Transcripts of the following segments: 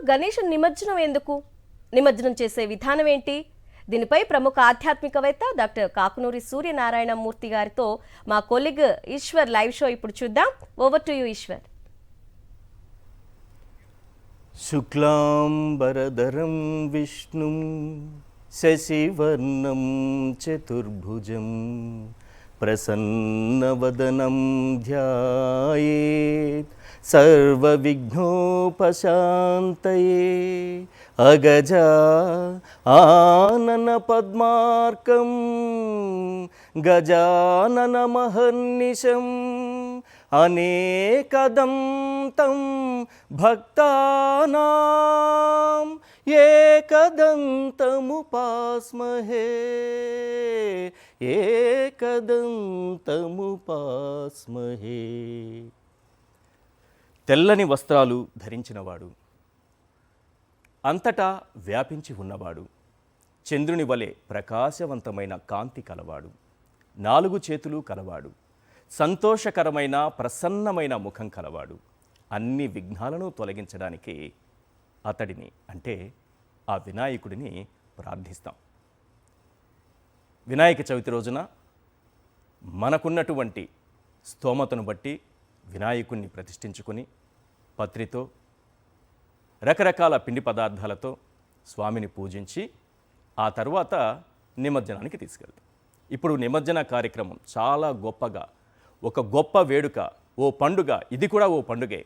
గణేష్ నిమజ్జనం ఎందుకు? నిమజ్జనం చేసే విధానం ఏంటి? దీనిపై ప్రముఖ ఆధ్యాత్మికవేత్త డాక్టర్ కాకునూరి సూర్యనారాయణ మూర్తి గారితో మా కొలీగ్ ఈశ్వర్ లైవ్ షో ఇప్పుడు చూద్దాం. Over to you Eshwar. శుక్లాంబరధరం విష్ణుం శశివర్ణం చతుర్భుజం ప్రసన్నవదనం ధ్యాయేత్ సర్వవిఘ్నోపశాంతయే అగజా ఆనన పద్మార్కం గజాననమహర్నిశం అనేకదంతం భక్తానాం ఏకదంతముపాస్మహే ఏకదంతముపాస్మహే. తెల్లని వస్త్రాలు ధరించినవాడు, అంతటా వ్యాపించి ఉన్నవాడు, చంద్రుని వలె ప్రకాశవంతమైన కాంతి కలవాడు, 4 చేతులు కలవాడు, సంతోషకరమైన ప్రసన్నమైన ముఖం కలవాడు, అన్ని విఘ్నాలను తొలగించడానికి అతడిని అంటే ఆ వినాయకుడిని ప్రార్థిస్తాం. వినాయక చవితి రోజున మనకున్నటువంటి స్తోమతను బట్టి వినాయకుడిని ప్రతిష్ఠించుకొని పత్రితో రకరకాల పిండి పదార్థాలతో స్వామిని పూజించి ఆ తర్వాత నిమజ్జనానికి తీసుకెళ్తాం. ఇప్పుడు నిమజ్జన కార్యక్రమం చాలా గొప్పగా, ఒక గొప్ప వేడుక, ఓ పండుగ. ఇది కూడా ఓ పండుగే.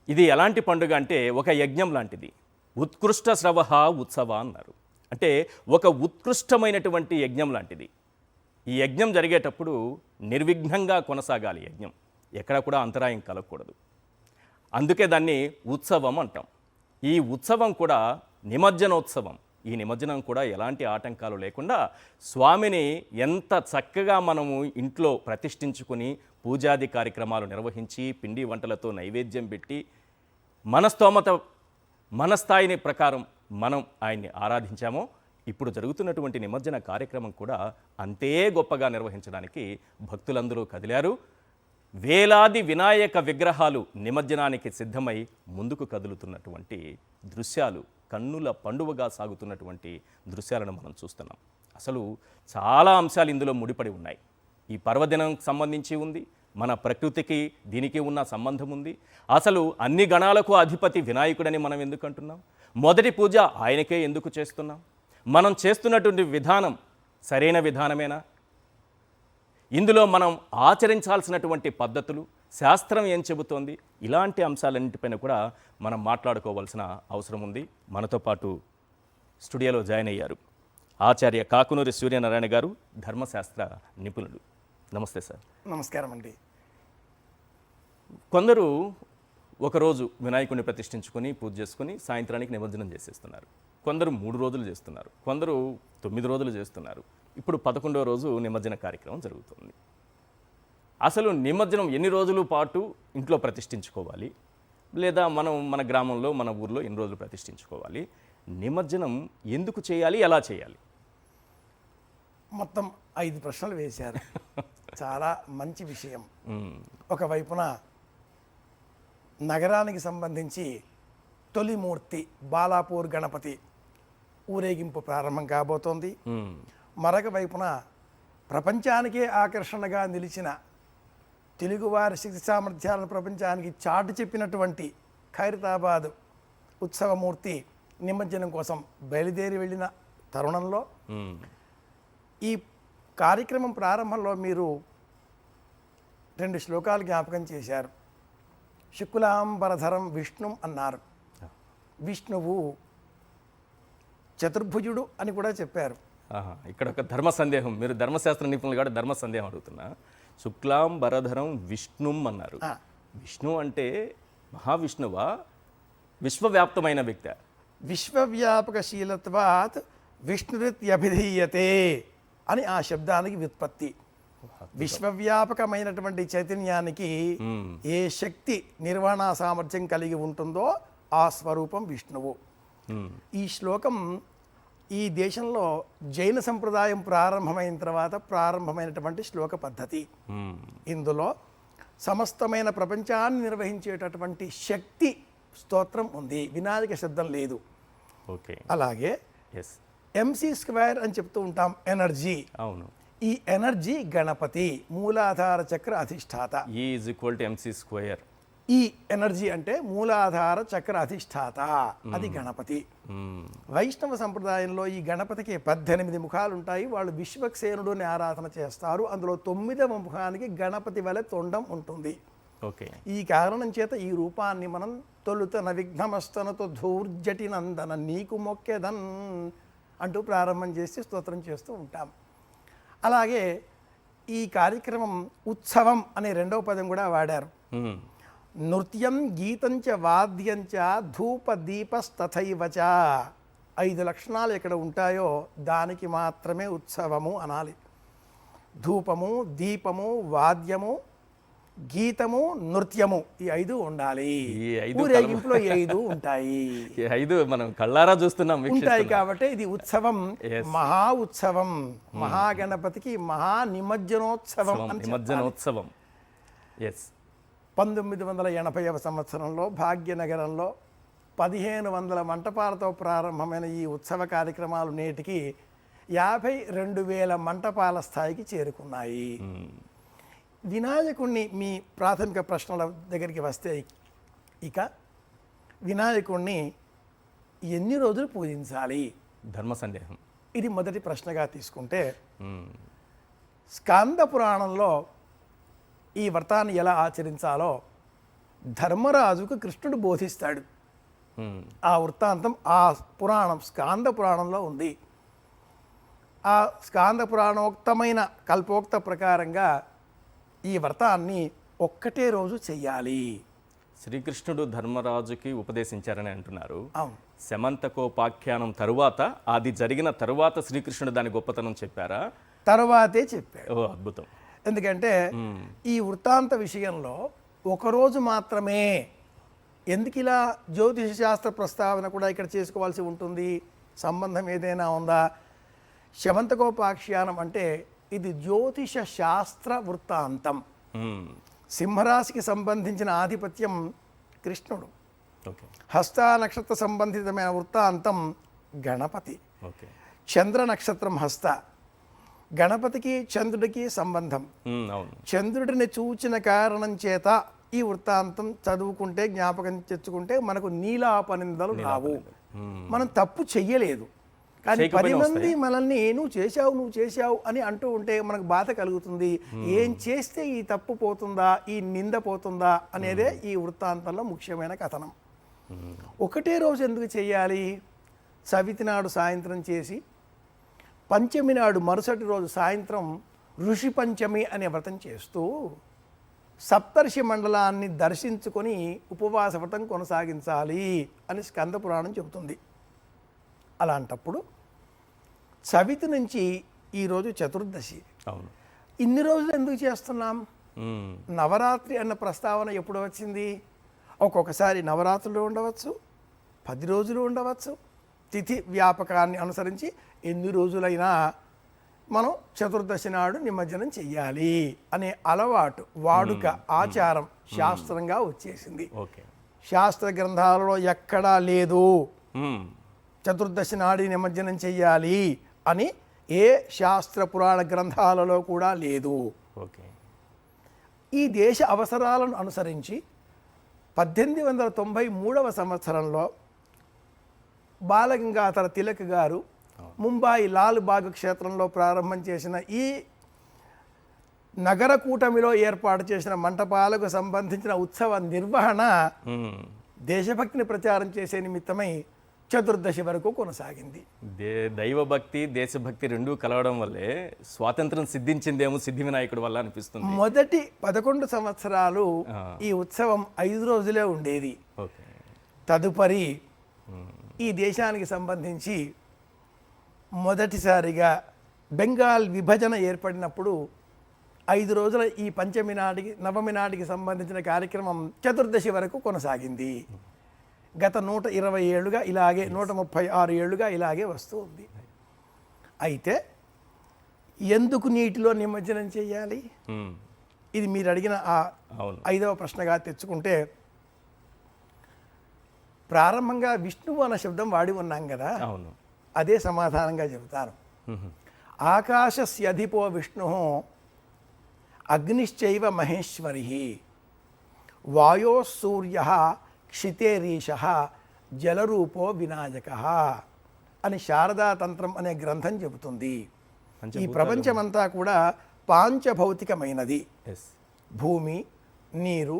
ఇది ఎలాంటి పండుగ అంటే ఒక యజ్ఞం లాంటిది. ఉత్కృష్ట శ్రవహ ఉత్సవ అన్నారు. అంటే ఒక ఉత్కృష్టమైనటువంటి యజ్ఞం లాంటిది. ఈ యజ్ఞం జరిగేటప్పుడు నిర్విఘ్నంగా కొనసాగాలి. యజ్ఞం ఎక్కడ కూడా అంతరాయం కలగకూడదు. అందుకే దాన్ని ఉత్సవం అంటాం. ఈ ఉత్సవం కూడా నిమజ్జనోత్సవం. ఈ నిమజ్జనం కూడా ఎలాంటి ఆటంకాలు లేకుండా స్వామిని ఎంత చక్కగా మనము ఇంట్లో ప్రతిష్ఠించుకుని పూజాది కార్యక్రమాలు నిర్వహించి పిండి వంటలతో నైవేద్యం పెట్టి మన స్తోమత, మన స్థాయిని ప్రకారం మనం ఆయన్ని ఆరాధించామో, ఇప్పుడు జరుగుతున్నటువంటి నిమజ్జన కార్యక్రమం కూడా అంతే గొప్పగా నిర్వహించడానికి భక్తులందరూ కదిలారు. వేలాది వినాయక విగ్రహాలు నిమజ్జనానికి సిద్ధమై ముందుకు కదులుతున్నటువంటి దృశ్యాలు, కన్నుల పండువగా సాగుతున్నటువంటి దృశ్యాలను మనం చూస్తున్నాం. అసలు చాలా అంశాలు ఇందులో ముడిపడి ఉన్నాయి. ఈ పర్వదినం సంబంధించి ఉంది, మన ప్రకృతికి దీనికి ఉన్న సంబంధం ఉంది. అసలు అన్ని గణాలకు అధిపతి వినాయకుడని మనం ఎందుకు అంటున్నాం? మొదటి పూజ ఆయనకే ఎందుకు చేస్తున్నాం? మనం చేస్తున్నటువంటి విధానం సరైన విధానమేనా? ఇందులో మనం ఆచరించాల్సినటువంటి పద్ధతులు, శాస్త్రం ఏం చెబుతోంది? ఇలాంటి అంశాలన్నింటిపైన కూడా మనం మాట్లాడుకోవాల్సిన అవసరం ఉంది. మనతో పాటు స్టూడియోలో జాయిన్ అయ్యారు ఆచార్య కాకునూరి సూర్యనారాయణ గారు, ధర్మశాస్త్ర నిపుణులు. నమస్తే సార్. నమస్కారం అండి. కొందరు ఒకరోజు వినాయకుడిని ప్రతిష్ఠించుకొని పూజ చేసుకొని సాయంత్రానికి నిమజ్జనం చేసేస్తున్నారు. కొందరు 3 రోజులు చేస్తున్నారు, కొందరు 9 రోజులు చేస్తున్నారు. ఇప్పుడు 11వ రోజు నిమజ్జన కార్యక్రమం జరుగుతుంది. అసలు నిమజ్జనం ఎన్ని రోజుల పాటు ఇంట్లో ప్రతిష్ఠించుకోవాలి, లేదా మనం మన గ్రామంలో మన ఊర్లో ఎన్ని రోజులు ప్రతిష్ఠించుకోవాలి? నిమజ్జనం ఎందుకు చేయాలి, ఎలా చేయాలి? మొత్తం 5 ప్రశ్నలు వేశారు. చాలా మంచి విషయం. ఒకవైపున నగరానికి సంబంధించి తొలి మూర్తి బాలాపూర్ గణపతి ఊరేగింపు ప్రారంభం కాబోతోంది. మరొక వైపున ప్రపంచానికే ఆకర్షణగా నిలిచిన తెలుగువారి శక్తి సామర్థ్యాలను ప్రపంచానికి చాటు చెప్పినటువంటి ఖైరతాబాద్ ఉత్సవమూర్తి నిమజ్జనం కోసం బయలుదేరి వెళ్ళిన తరుణంలో ఈ కార్యక్రమం ప్రారంభంలో మీరు 2 శ్లోకాలు జ్ఞాపకం చేశారు. శుక్లాంబరధరం విష్ణుం అన్నారు. విష్ణువు చతుర్భుజుడు అని కూడా చెప్పారు. ఇక్కడ ఒక ధర్మ సందేహం, మీరు ధర్మశాస్త్ర నిపుణులు కాబట్టి ధర్మ సందేహం అడుగుతున్నా. శుక్లాంబరధరం విష్ణుం అన్నారు. విష్ణు అంటే మహావిష్ణువా, విశ్వవ్యాప్తమైన వ్యక్తి? విశ్వవ్యాపకశీలత్వాత్ విష్ణురిత్యభిధీయతే అని ఆ శబ్దానికి వ్యుత్పత్తి. విశ్వవ్యాపకమైనటువంటి చైతన్యానికి ఏ శక్తి నిర్వహణ సామర్థ్యం కలిగి ఉంటుందో ఆ స్వరూపం విష్ణువు. ఈ శ్లోకం ఈ దేశంలో జైన సంప్రదాయం ప్రారంభమైన తర్వాత ప్రారంభమైనటువంటి శ్లోక పద్ధతి. ఇందులో సమస్తమైన ప్రపంచాన్ని నిర్వహించేటటువంటి శక్తి స్తోత్రం ఉంది, వినాయక శబ్దం లేదు. ఓకే. అలాగే ఎస్. MC² అని చెప్తూ ఉంటాం, ఎనర్జీ. అవును. ఈ ఎనర్జీ గణపతి, మూలాధార చక్ర అధిష్టాత. E=MC². ఈ ఎనర్జీ అంటే మూలాధార చక్ర అధిష్టాత, అది గణపతి. వైష్ణవ సంప్రదాయంలో ఈ గణపతికి 18 ముఖాలు ఉంటాయి. వాళ్ళు విశ్వక్సేనుడు అని ఆరాధన చేస్తారు. అందులో 9వ ముఖానికి గణపతి వలె తొండం ఉంటుంది. ఓకే. ఈ కారణం చేత ఈ రూపాన్ని మనం తొలుతన విఘ్నమస్తనతో ధూర్జటి నందన నీకు మొక్కెదన్ అంటూ ప్రారంభం చేసి స్తోత్రం చేస్తూ ఉంటాం. అలాగే ఈ కార్యక్రమం ఉత్సవం అనే 2వ పదం కూడా వాడారు. నృత్యం గీతంచ వాద్యంచ ధూప దీపస్తథైవచ. 5 లక్షణాలు ఎక్కడ ఉంటాయో దానికి మాత్రమే ఉత్సవము అనాలి. ధూపము, దీపము, వాద్యము, గీతము, నృత్యము, ఈ 5 ఉండాలి. ఈ 5 ఊరేగింపులో ఈ 5 ఉంటాయి. ఈ 5 మనం కళ్ళారా చూస్తున్నాం, ఉంటాయి. కాబట్టి ఇది ఉత్సవం, Yes. మహా ఉత్సవం, మహాగణపతికి మహా నిమజ్జనోత్సవం అని చెప్పాలి. నిమజ్జనోత్సవం. ఎస్. 1980వ సంవత్సరంలో భాగ్యనగరంలో 1500 మంటపాలతో ప్రారంభమైన ఈ ఉత్సవ కార్యక్రమాలు నేటికి 52,000 మంటపాల స్థాయికి చేరుకున్నాయి. వినాయకుణ్ణి, మీ ప్రాథమిక ప్రశ్నల దగ్గరికి వస్తే, ఇక వినాయకుణ్ణి ఎన్ని రోజులు పూజించాలి? ధర్మ సందేహం. ఇది మొదటి ప్రశ్నగా తీసుకుంటే, స్కాంద పురాణంలో ఈ వ్రతాన్ని ఎలా ఆచరించాలో ధర్మరాజుకు కృష్ణుడు బోధిస్తాడు. ఆ వృత్తాంతం ఆ పురాణం స్కాంద పురాణంలో ఉంది. ఆ స్కాంద పురాణోక్తమైన కల్పోక్త ప్రకారంగా ఈ వ్రతాన్ని ఒక్కటే రోజు చెయ్యాలి. శ్రీకృష్ణుడు ధర్మరాజుకి ఉపదేశించారని అంటున్నారు. అవును. శమంతకోపాఖ్యానం తరువాత, అది జరిగిన తరువాత శ్రీకృష్ణుడు దాని గొప్పతనం చెప్పారా? తర్వాతే చెప్పాడు. ఓ అద్భుతం. ఎందుకంటే ఈ వృత్తాంత విషయంలో ఒకరోజు మాత్రమే ఎందుకు ఇలా జ్యోతిష శాస్త్ర ప్రస్తావన కూడా ఇక్కడ చేసుకోవాల్సి ఉంటుంది? సంబంధం ఏదైనా ఉందా? శమంతకోపాఖ్యానం అంటే ఇది జ్యోతిష శాస్త్ర వృత్తాంతం. సింహరాశికి సంబంధించిన ఆధిపత్యం కృష్ణుడు. ఓకే. హస్త నక్షత్ర సంబంధితమైన వృత్తాంతం గణపతి. ఓకే. చంద్ర నక్షత్రం హస్త. గణపతికి చంద్రుడికి సంబంధం. అవును. చంద్రుడిని చూచిన కారణం చేత ఈ వృత్తాంతం చదువుకుంటే, జ్ఞాపకం తెచ్చుకుంటే మనకు నీలాపనిందలు రావు. మనం తప్పు చెయ్యలేదు, కానీ 10 మంది మనల్ని నువ్వు చేశావు అని అంటూ ఉంటే మనకు బాధ కలుగుతుంది. ఏం చేస్తే ఈ తప్పు పోతుందా, ఈ నింద పోతుందా అనేదే ఈ వృత్తాంతంలో ముఖ్యమైన కథనం. ఒకటే రోజు ఎందుకు చెయ్యాలి? చవితి నాడు సాయంత్రం చేసి, పంచమి నాడు మరుసటి రోజు సాయంత్రం ఋషి పంచమి అనే వ్రతం చేస్తూ సప్తర్షి మండలాన్ని దర్శించుకొని ఉపవాస వ్రతం కొనసాగించాలి అని స్కంద పురాణం చెబుతుంది. అలాంటప్పుడు చవితి నుంచి ఈరోజు చతుర్దశి. అవును. ఇన్ని రోజులు ఎందుకు చేస్తున్నాం? నవరాత్రి అన్న ప్రస్తావన ఎప్పుడు వచ్చింది? ఒక్కొక్కసారి నవరాత్రులు ఉండవచ్చు, 10 రోజులు ఉండవచ్చు. తిథి వ్యాపకాన్ని అనుసరించి ఎన్ని రోజులైనా మనం చతుర్దశి నాడు నిమజ్జనం చెయ్యాలి అనే అలవాటు, వాడుక, ఆచారం శాస్త్రంగా వచ్చేసింది. ఓకే. శాస్త్ర గ్రంథాలలో ఎక్కడా లేదు చతుర్దశి నాడు నిమజ్జనం చెయ్యాలి అని. ఏ శాస్త్ర పురాణ గ్రంథాలలో కూడా లేదు. ఓకే. ఈ దేశ అవసరాలను అనుసరించి 1893వ సంవత్సరంలో బాలగంగాధర తిలక్ గారు ముంబాయి లాల్ బాగ్ క్షేత్రంలో ప్రారంభం చేసిన ఈ నగర కూటమిలో ఏర్పాటు చేసిన మంటపాలకు సంబంధించిన ఉత్సవ నిర్వహణ దేశభక్తిని ప్రచారం చేసే నిమిత్తమై చతుర్దశి వరకు కొనసాగింది. దైవభక్తి, దేశభక్తి రెండూ కలవడం వల్లే స్వాతంత్రం సిద్ధించిందేమో సిద్ధి వినాయకుడి వల్ల అనిపిస్తుంది. మొదటి 11 సంవత్సరాలు ఈ ఉత్సవం 5 రోజులే ఉండేది. తదుపరి ఈ దేశానికి సంబంధించి మొదటిసారిగా బెంగాల్ విభజన ఏర్పడినప్పుడు 5 రోజుల ఈ పంచమి నాటికి, నవమి నాటికి సంబంధించిన కార్యక్రమం చతుర్దశి వరకు కొనసాగింది. గత 120 ఏళ్ళుగా ఇలాగే, 136 ఏళ్ళుగా ఇలాగే వస్తూ ఉంది. అయితే ఎందుకు నీటిలో నిమజ్జనం చేయాలి? ఇది మీరు అడిగిన ఆ 5వ ప్రశ్నగా తెచ్చుకుంటే, ప్రారంభంగా విష్ణువు అన్న శబ్దం వాడి ఉన్నాం కదా, అవును. అదే సమాధానంగా చెబుతాను. ఆకాశస్యధిపో విష్ణు అగ్నిశ్చైవ మహేశ్వరి వాయో సూర్య క్షితేరీశ జలరూపో వినాయక అని శారదా తంత్రం అనే గ్రంథం చెబుతుంది. ఈ ప్రపంచమంతా కూడా పాంచభౌతికమైనది. ఎస్. భూమి, నీరు,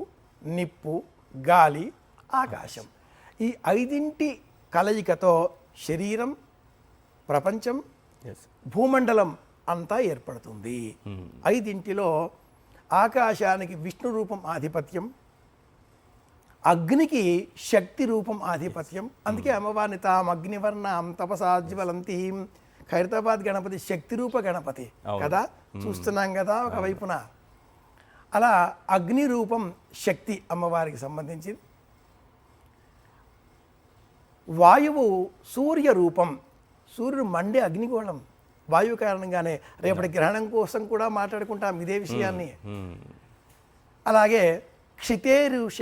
నిప్పు, గాలి, ఆకాశం. ఈ ఐదింటి కలయికతో శరీరం, ప్రపంచం, ఎస్. భూమండలం అంతా ఏర్పడుతుంది. ఐదింటిలో ఆకాశానికి విష్ణు రూపం ఆధిపత్యం, అగ్నికి శక్తి రూపం ఆధిపత్యం. అందుకే అమ్మవారిని తాం అగ్నివర్ణం తపసాజ్వలంతీం, ఖైరతాబాద్ గణపతి శక్తి రూప గణపతి కదా, చూస్తున్నాం కదా ఒకవైపున. అలా అగ్ని రూపం శక్తి అమ్మవారికి సంబంధించింది. వాయువు సూర్య రూపం, సూర్యుడు మండే అగ్నిగోళం. వాయువు కారణంగానే రేపటి గ్రహణం కోసం కూడా మాట్లాడుకుంటాం ఇదే విషయాన్ని. అలాగే క్షితేరుష,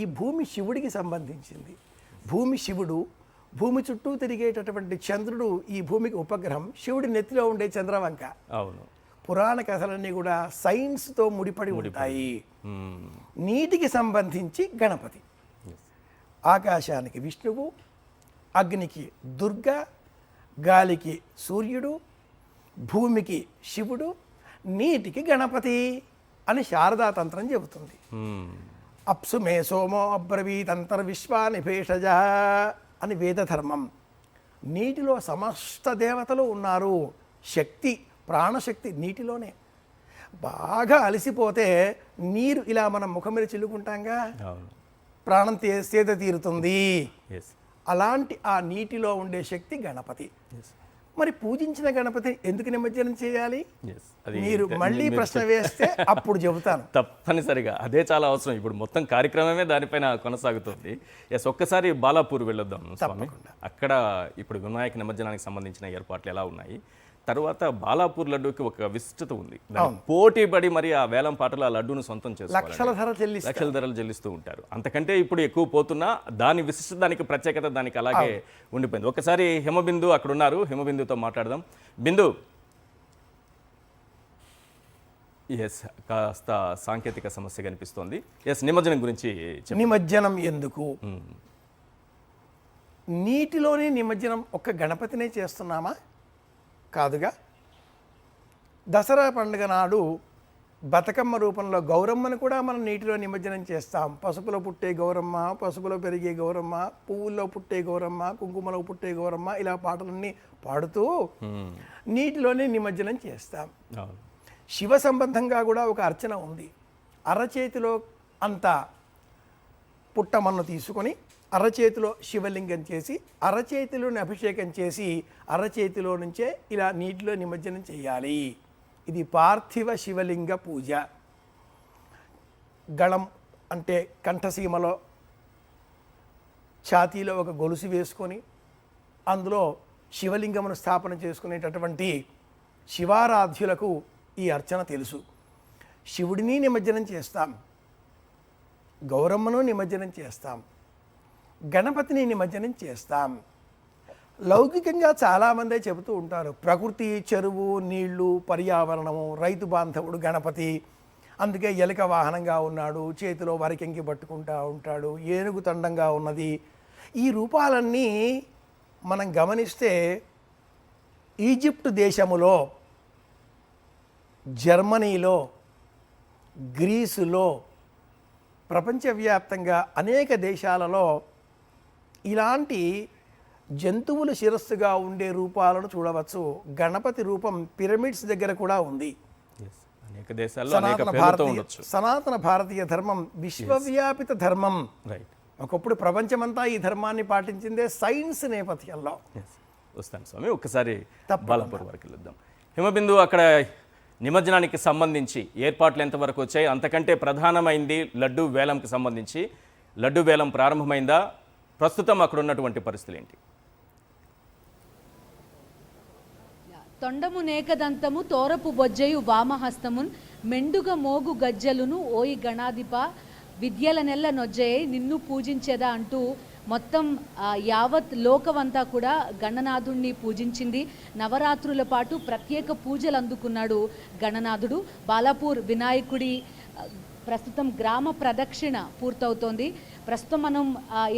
ఈ భూమి శివుడికి సంబంధించింది. భూమి శివుడు, భూమి చుట్టూ తిరిగేటటువంటి చంద్రుడు ఈ భూమికి ఉపగ్రహం, శివుడి నెత్తిలో ఉండే చంద్రవంక. అవును. పురాణ కథలన్నీ కూడా సైన్స్తో ముడిపడి ఉంటాయి. నీటికి సంబంధించి గణపతి, ఆకాశానికి విష్ణువు, అగ్నికి దుర్గ, గాలికి సూర్యుడు, భూమికి శివుడు, నీటికి గణపతి అని శారదా తంత్రం చెబుతుంది. అప్సు మే సోమో అబ్రవీతంతర్విశ్వాని భేషజ అని వేదధర్మం. నీటిలో సమస్త దేవతలు ఉన్నారు. శక్తి, ప్రాణశక్తి నీటిలోనే. బాగా అలసిపోతే నీరు ఇలా మనం ముఖం మీద చిల్లుకుంటాంగా, ప్రాణం సేద తీరుతుంది. అలాంటి ఆ నీటిలో ఉండే శక్తి గణపతి. మరి పూజించిన గణపతి ఎందుకు నిమజ్జనం చేయాలి? మీరు మళ్ళీ ప్రశ్న వేస్తే అప్పుడు చెబుతాను. తప్పనిసరిగా అదే చాలా అవసరం. ఇప్పుడు మొత్తం కార్యక్రమమే దానిపైన కొనసాగుతుంది. ఎస్, ఒక్కసారి బాలాపూర్ వెళ్ళొద్దాం స్వామి. అక్కడ ఇప్పుడు వినాయక నిమజ్జనానికి సంబంధించిన ఏర్పాట్లు ఎలా ఉన్నాయి? తర్వాత బాలాపూర్ లడ్డూకి ఒక విశిష్టత ఉంది. పోటీ పడి మరి ఆ వేలం పాటలు ఆ లడ్డూను సొంతం చేసుకోవాలి, లక్షల ధరలు చెల్లిస్తూ ఉంటారు. అంతకంటే ఇప్పుడు ఎక్కువ పోతున్నా దాని విశిష్టత, దానికి ప్రత్యేకత దానికి అలాగే ఉండిపోయింది. ఒకసారి హిమబిందు అక్కడ ఉన్నారు, హిమబిందుతో మాట్లాడదాం. బిందు, ఎస్, కాస్త సాంకేతిక సమస్య కనిపిస్తోంది. ఎస్, నిమజ్జనం గురించి. నిమజ్జనం ఎందుకు? నీటిలోనే నిమజ్జనం ఒక్క గణపతినే చేస్తున్నామా? కాదుగా. దసరా పండుగ నాడు బతుకమ్మ రూపంలో గౌరమ్మను కూడా మనం నీటిలో నిమజ్జనం చేస్తాం. పసుపులో పుట్టే గౌరమ్మ, పసుపులో పెరిగే గౌరమ్మ, పువ్వుల్లో పుట్టే గౌరమ్మ, కుంకుమలో పుట్టే గౌరమ్మ, ఇలా పాటలన్నీ పాడుతూ నీటిలోనే నిమజ్జనం చేస్తాం. శివ సంబంధంగా కూడా ఒక అర్చన ఉంది. అరచేతిలో అంత పుట్టమన్ను తీసుకొని అరచేతిలో శివలింగం చేసి, అరచేతిలోని అభిషేకం చేసి, అరచేతిలో నుంచే ఇలా నీటిలో నిమజ్జనం చేయాలి. ఇది పార్థివ శివలింగ పూజ. గళం అంటే కంఠసీమలో ఛాతీలో ఒక గొలుసు వేసుకొని అందులో శివలింగమును స్థాపన చేసుకునేటటువంటి శివారాధ్యులకు ఈ అర్చన తెలుసు. శివుడిని నిమజ్జనం చేస్తాం, గౌరమ్మను నిమజ్జనం చేస్తాం, గణపతిని నిమజ్జనం చేస్తాం. లౌకికంగా చాలామందే చెబుతూ ఉంటారు, ప్రకృతి, చెరువు, నీళ్లు, పర్యావరణము, రైతు బాంధవుడు గణపతి, అందుకే ఎలుక వాహనంగా ఉన్నాడు, చేతిలో వరికెంకి పట్టుకుంటూ ఉంటాడు, ఏనుగు తండంగా ఉన్నది. ఈ రూపాలన్నీ మనం గమనిస్తే ఈజిప్ట్ దేశములో, జర్మనీలో, గ్రీసులో, ప్రపంచవ్యాప్తంగా అనేక దేశాలలో ఇలాంటి జంతువుల శిరస్సుగా ఉండే రూపాలను చూడవచ్చు. గణపతి రూపం పిరమిడ్స్ దగ్గర కూడా ఉంది. సనాతన భారతీయ ధర్మం విశ్వవ్యాపిత ధర్మం. ఒకప్పుడు ప్రపంచమంతా ఈ ధర్మాన్ని పాటించిందే సైన్స్ నేపథ్యంలో. వస్తాను స్వామి, ఒక్కసారి బాలాపూర్ వరకు వెళ్దాం. హిమబిందు, అక్కడ నిమజ్జనానికి సంబంధించి ఏర్పాట్లు ఎంతవరకు వచ్చాయి? అంతకంటే ప్రధానమైంది లడ్డూ వేలంకి సంబంధించి. లడ్డూ వేలం ప్రారంభమైందా? ప్రస్తుతం అక్కడ ఉన్నటువంటి పరిస్థితులు ఏంటి? తొండము నేకదంతము తోరపు బొజ్జయు వామహస్తమున్ మెండుగ మోగు గజ్జలును ఓయి గణాధిప విద్యల నెల్ల నొజ్జయై నిన్ను పూజించేదా అంటూ మొత్తం యావత్ లోకమంతా కూడా గణనాథుణ్ణి పూజించింది. నవరాత్రుల పాటు ప్రత్యేక పూజలు అందుకున్నాడు గణనాథుడు. బాలాపూర్ వినాయకుడి ప్రస్తుతం గ్రామ ప్రదక్షిణ పూర్తవుతోంది. ప్రస్తుతం మనం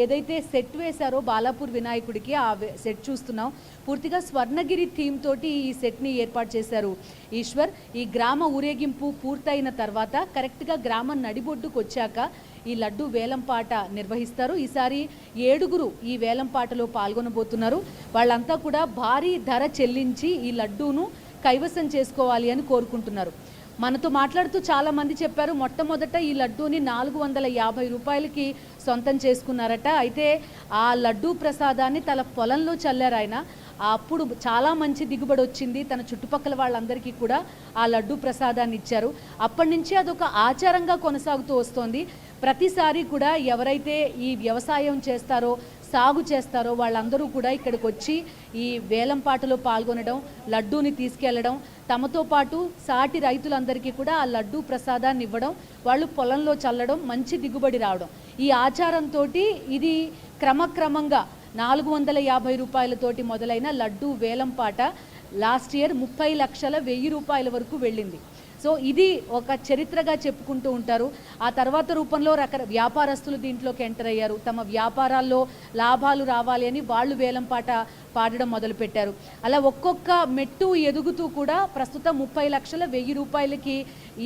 ఏదైతే సెట్ వేశారో బాలాపూర్ వినాయకుడికి ఆ సెట్ చూస్తున్నాం. పూర్తిగా స్వర్ణగిరి థీమ్ తోటి ఈ సెట్ని ఏర్పాటు చేశారు ఈశ్వర్. ఈ గ్రామ ఊరేగింపు పూర్తయిన తర్వాత కరెక్ట్గా గ్రామం నడిబొడ్డుకు వచ్చాక ఈ లడ్డు వేలంపాట నిర్వహిస్తారు. ఈసారి 7 ఈ వేలంపాటలో పాల్గొనబోతున్నారు. వాళ్ళంతా కూడా భారీ ధర చెల్లించి ఈ లడ్డూను కైవసం చేసుకోవాలి అని కోరుకుంటున్నారు. మనతో మాట్లాడుతూ చాలామంది చెప్పారు మొట్టమొదట ఈ లడ్డూని 450 రూపాయలకి సొంతం చేసుకున్నారట. అయితే ఆ లడ్డూ ప్రసాదాన్ని తన పొలంలో చల్లారు ఆయన. అప్పుడు చాలా మంచి దిగుబడి వచ్చింది. తన చుట్టుపక్కల వాళ్ళందరికీ కూడా ఆ లడ్డూ ప్రసాదాన్ని ఇచ్చారు. అప్పటి నుంచి అదొక ఆచారంగా కొనసాగుతూ వస్తోంది. ప్రతిసారి కూడా ఎవరైతే ఈ వ్యవసాయం చేస్తారో సాగు చేస్తారో వాళ్ళందరూ కూడా ఇక్కడికి వచ్చి ఈ వేలంపాటలో పాల్గొనడం, లడ్డూని తీసుకెళ్లడం, తమతో పాటు సాటి రైతులందరికీ కూడా ఆ లడ్డూ ప్రసాదాన్ని ఇవ్వడం, వాళ్ళు పొలంలో చల్లడం, మంచి దిగుబడి రావడం, ఈ ఆచారంతో ఇది క్రమక్రమంగా 450 రూపాయలతోటి మొదలైన లడ్డూ వేలంపాట లాస్ట్ ఇయర్ 30 లక్షల 1000 రూపాయల వరకు వెళ్ళింది. సో ఇది ఒక చరిత్రగా చెప్పుకుంటూ ఉంటారు. ఆ తర్వాత రూపంలో వ్యాపారస్తులు దీంట్లోకి ఎంటర్ అయ్యారు. తమ వ్యాపారాల్లో లాభాలు రావాలి అని వాళ్ళు వేలంపాట పాడడం మొదలుపెట్టారు. అలా ఒక్కొక్క మెట్టు ఎదుగుతూ కూడా ప్రస్తుతం 30 లక్షల 1000 రూపాయలకి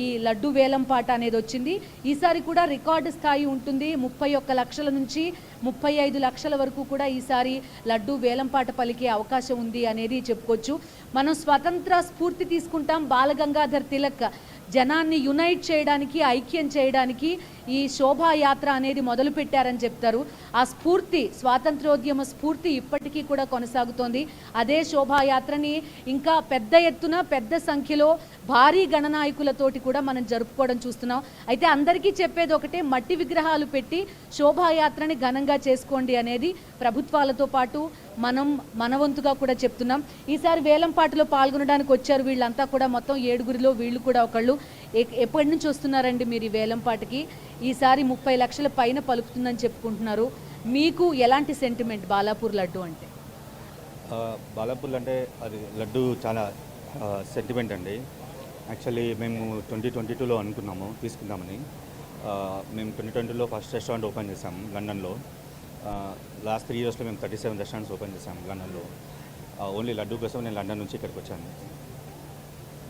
ఈ లడ్డు వేలంపాట అనేది వచ్చింది. ఈసారి కూడా రికార్డు స్థాయి ఉంటుంది. 31 లక్షల నుంచి 35 లక్షల వరకు కూడా ఈసారి లడ్డు వేలంపాట పలికే అవకాశం ఉంది అనేది చెప్పుకోవచ్చు. మనం స్వతంత్ర స్ఫూర్తి తీసుకుంటాం. బాలగంగాధర్ తిలక్ జనాన్ని యునైట్ చేయడానికి, ఐక్యం చేయడానికి ఈ శోభాయాత్ర అనేది మొదలు పెట్టారని చెప్తారు. ఆ స్ఫూర్తి, స్వాతంత్రోద్యమ స్ఫూర్తి ఇప్పటికీ కూడా కొనసాగుతోంది. అదే శోభాయాత్రని ఇంకా పెద్ద ఎత్తున, పెద్ద సంఖ్యలో భారీ గణనాయకులతోటి కూడా మనం జరుపుకోవడం చూస్తున్నాం. అయితే అందరికీ చెప్పేది ఒకటే, మట్టి విగ్రహాలు పెట్టి శోభాయాత్రని ఘనంగా చేసుకోండి అనేది ప్రభుత్వాలతో పాటు మనం మనవంతుగా కూడా చెప్తున్నాం. ఈసారి వేలంపాటలో పాల్గొనడానికి వచ్చారు వీళ్ళంతా కూడా. మొత్తం 7 వీళ్ళు కూడా ఒకళ్ళు. ఎప్పటి నుంచి వస్తున్నారండి మీరు ఈ వేలంపాటకి? ఈసారి 30 లక్షల పైన పలుకుతుందని చెప్పుకుంటున్నారు. మీకు ఎలాంటి సెంటిమెంట్ బాలాపూర్ లడ్డు అంటే? బాలాపూర్ అంటే అది లడ్డు చాలా సెంటిమెంట్ అండి. యాక్చువల్లీ మేము 2022లో అనుకున్నాము తీసుకుందామని. మేము 2020లో ఫస్ట్ రెస్టారెంట్ ఓపెన్ చేసాము లండన్లో. లాస్ట్ 3 ఇయర్స్లో మేము 37 రెస్టారెంట్స్ ఓపెన్ చేసాము లండన్లో. ఓన్లీ లడ్డు కోసం నేను లండన్ నుంచి ఇక్కడికి వచ్చాను.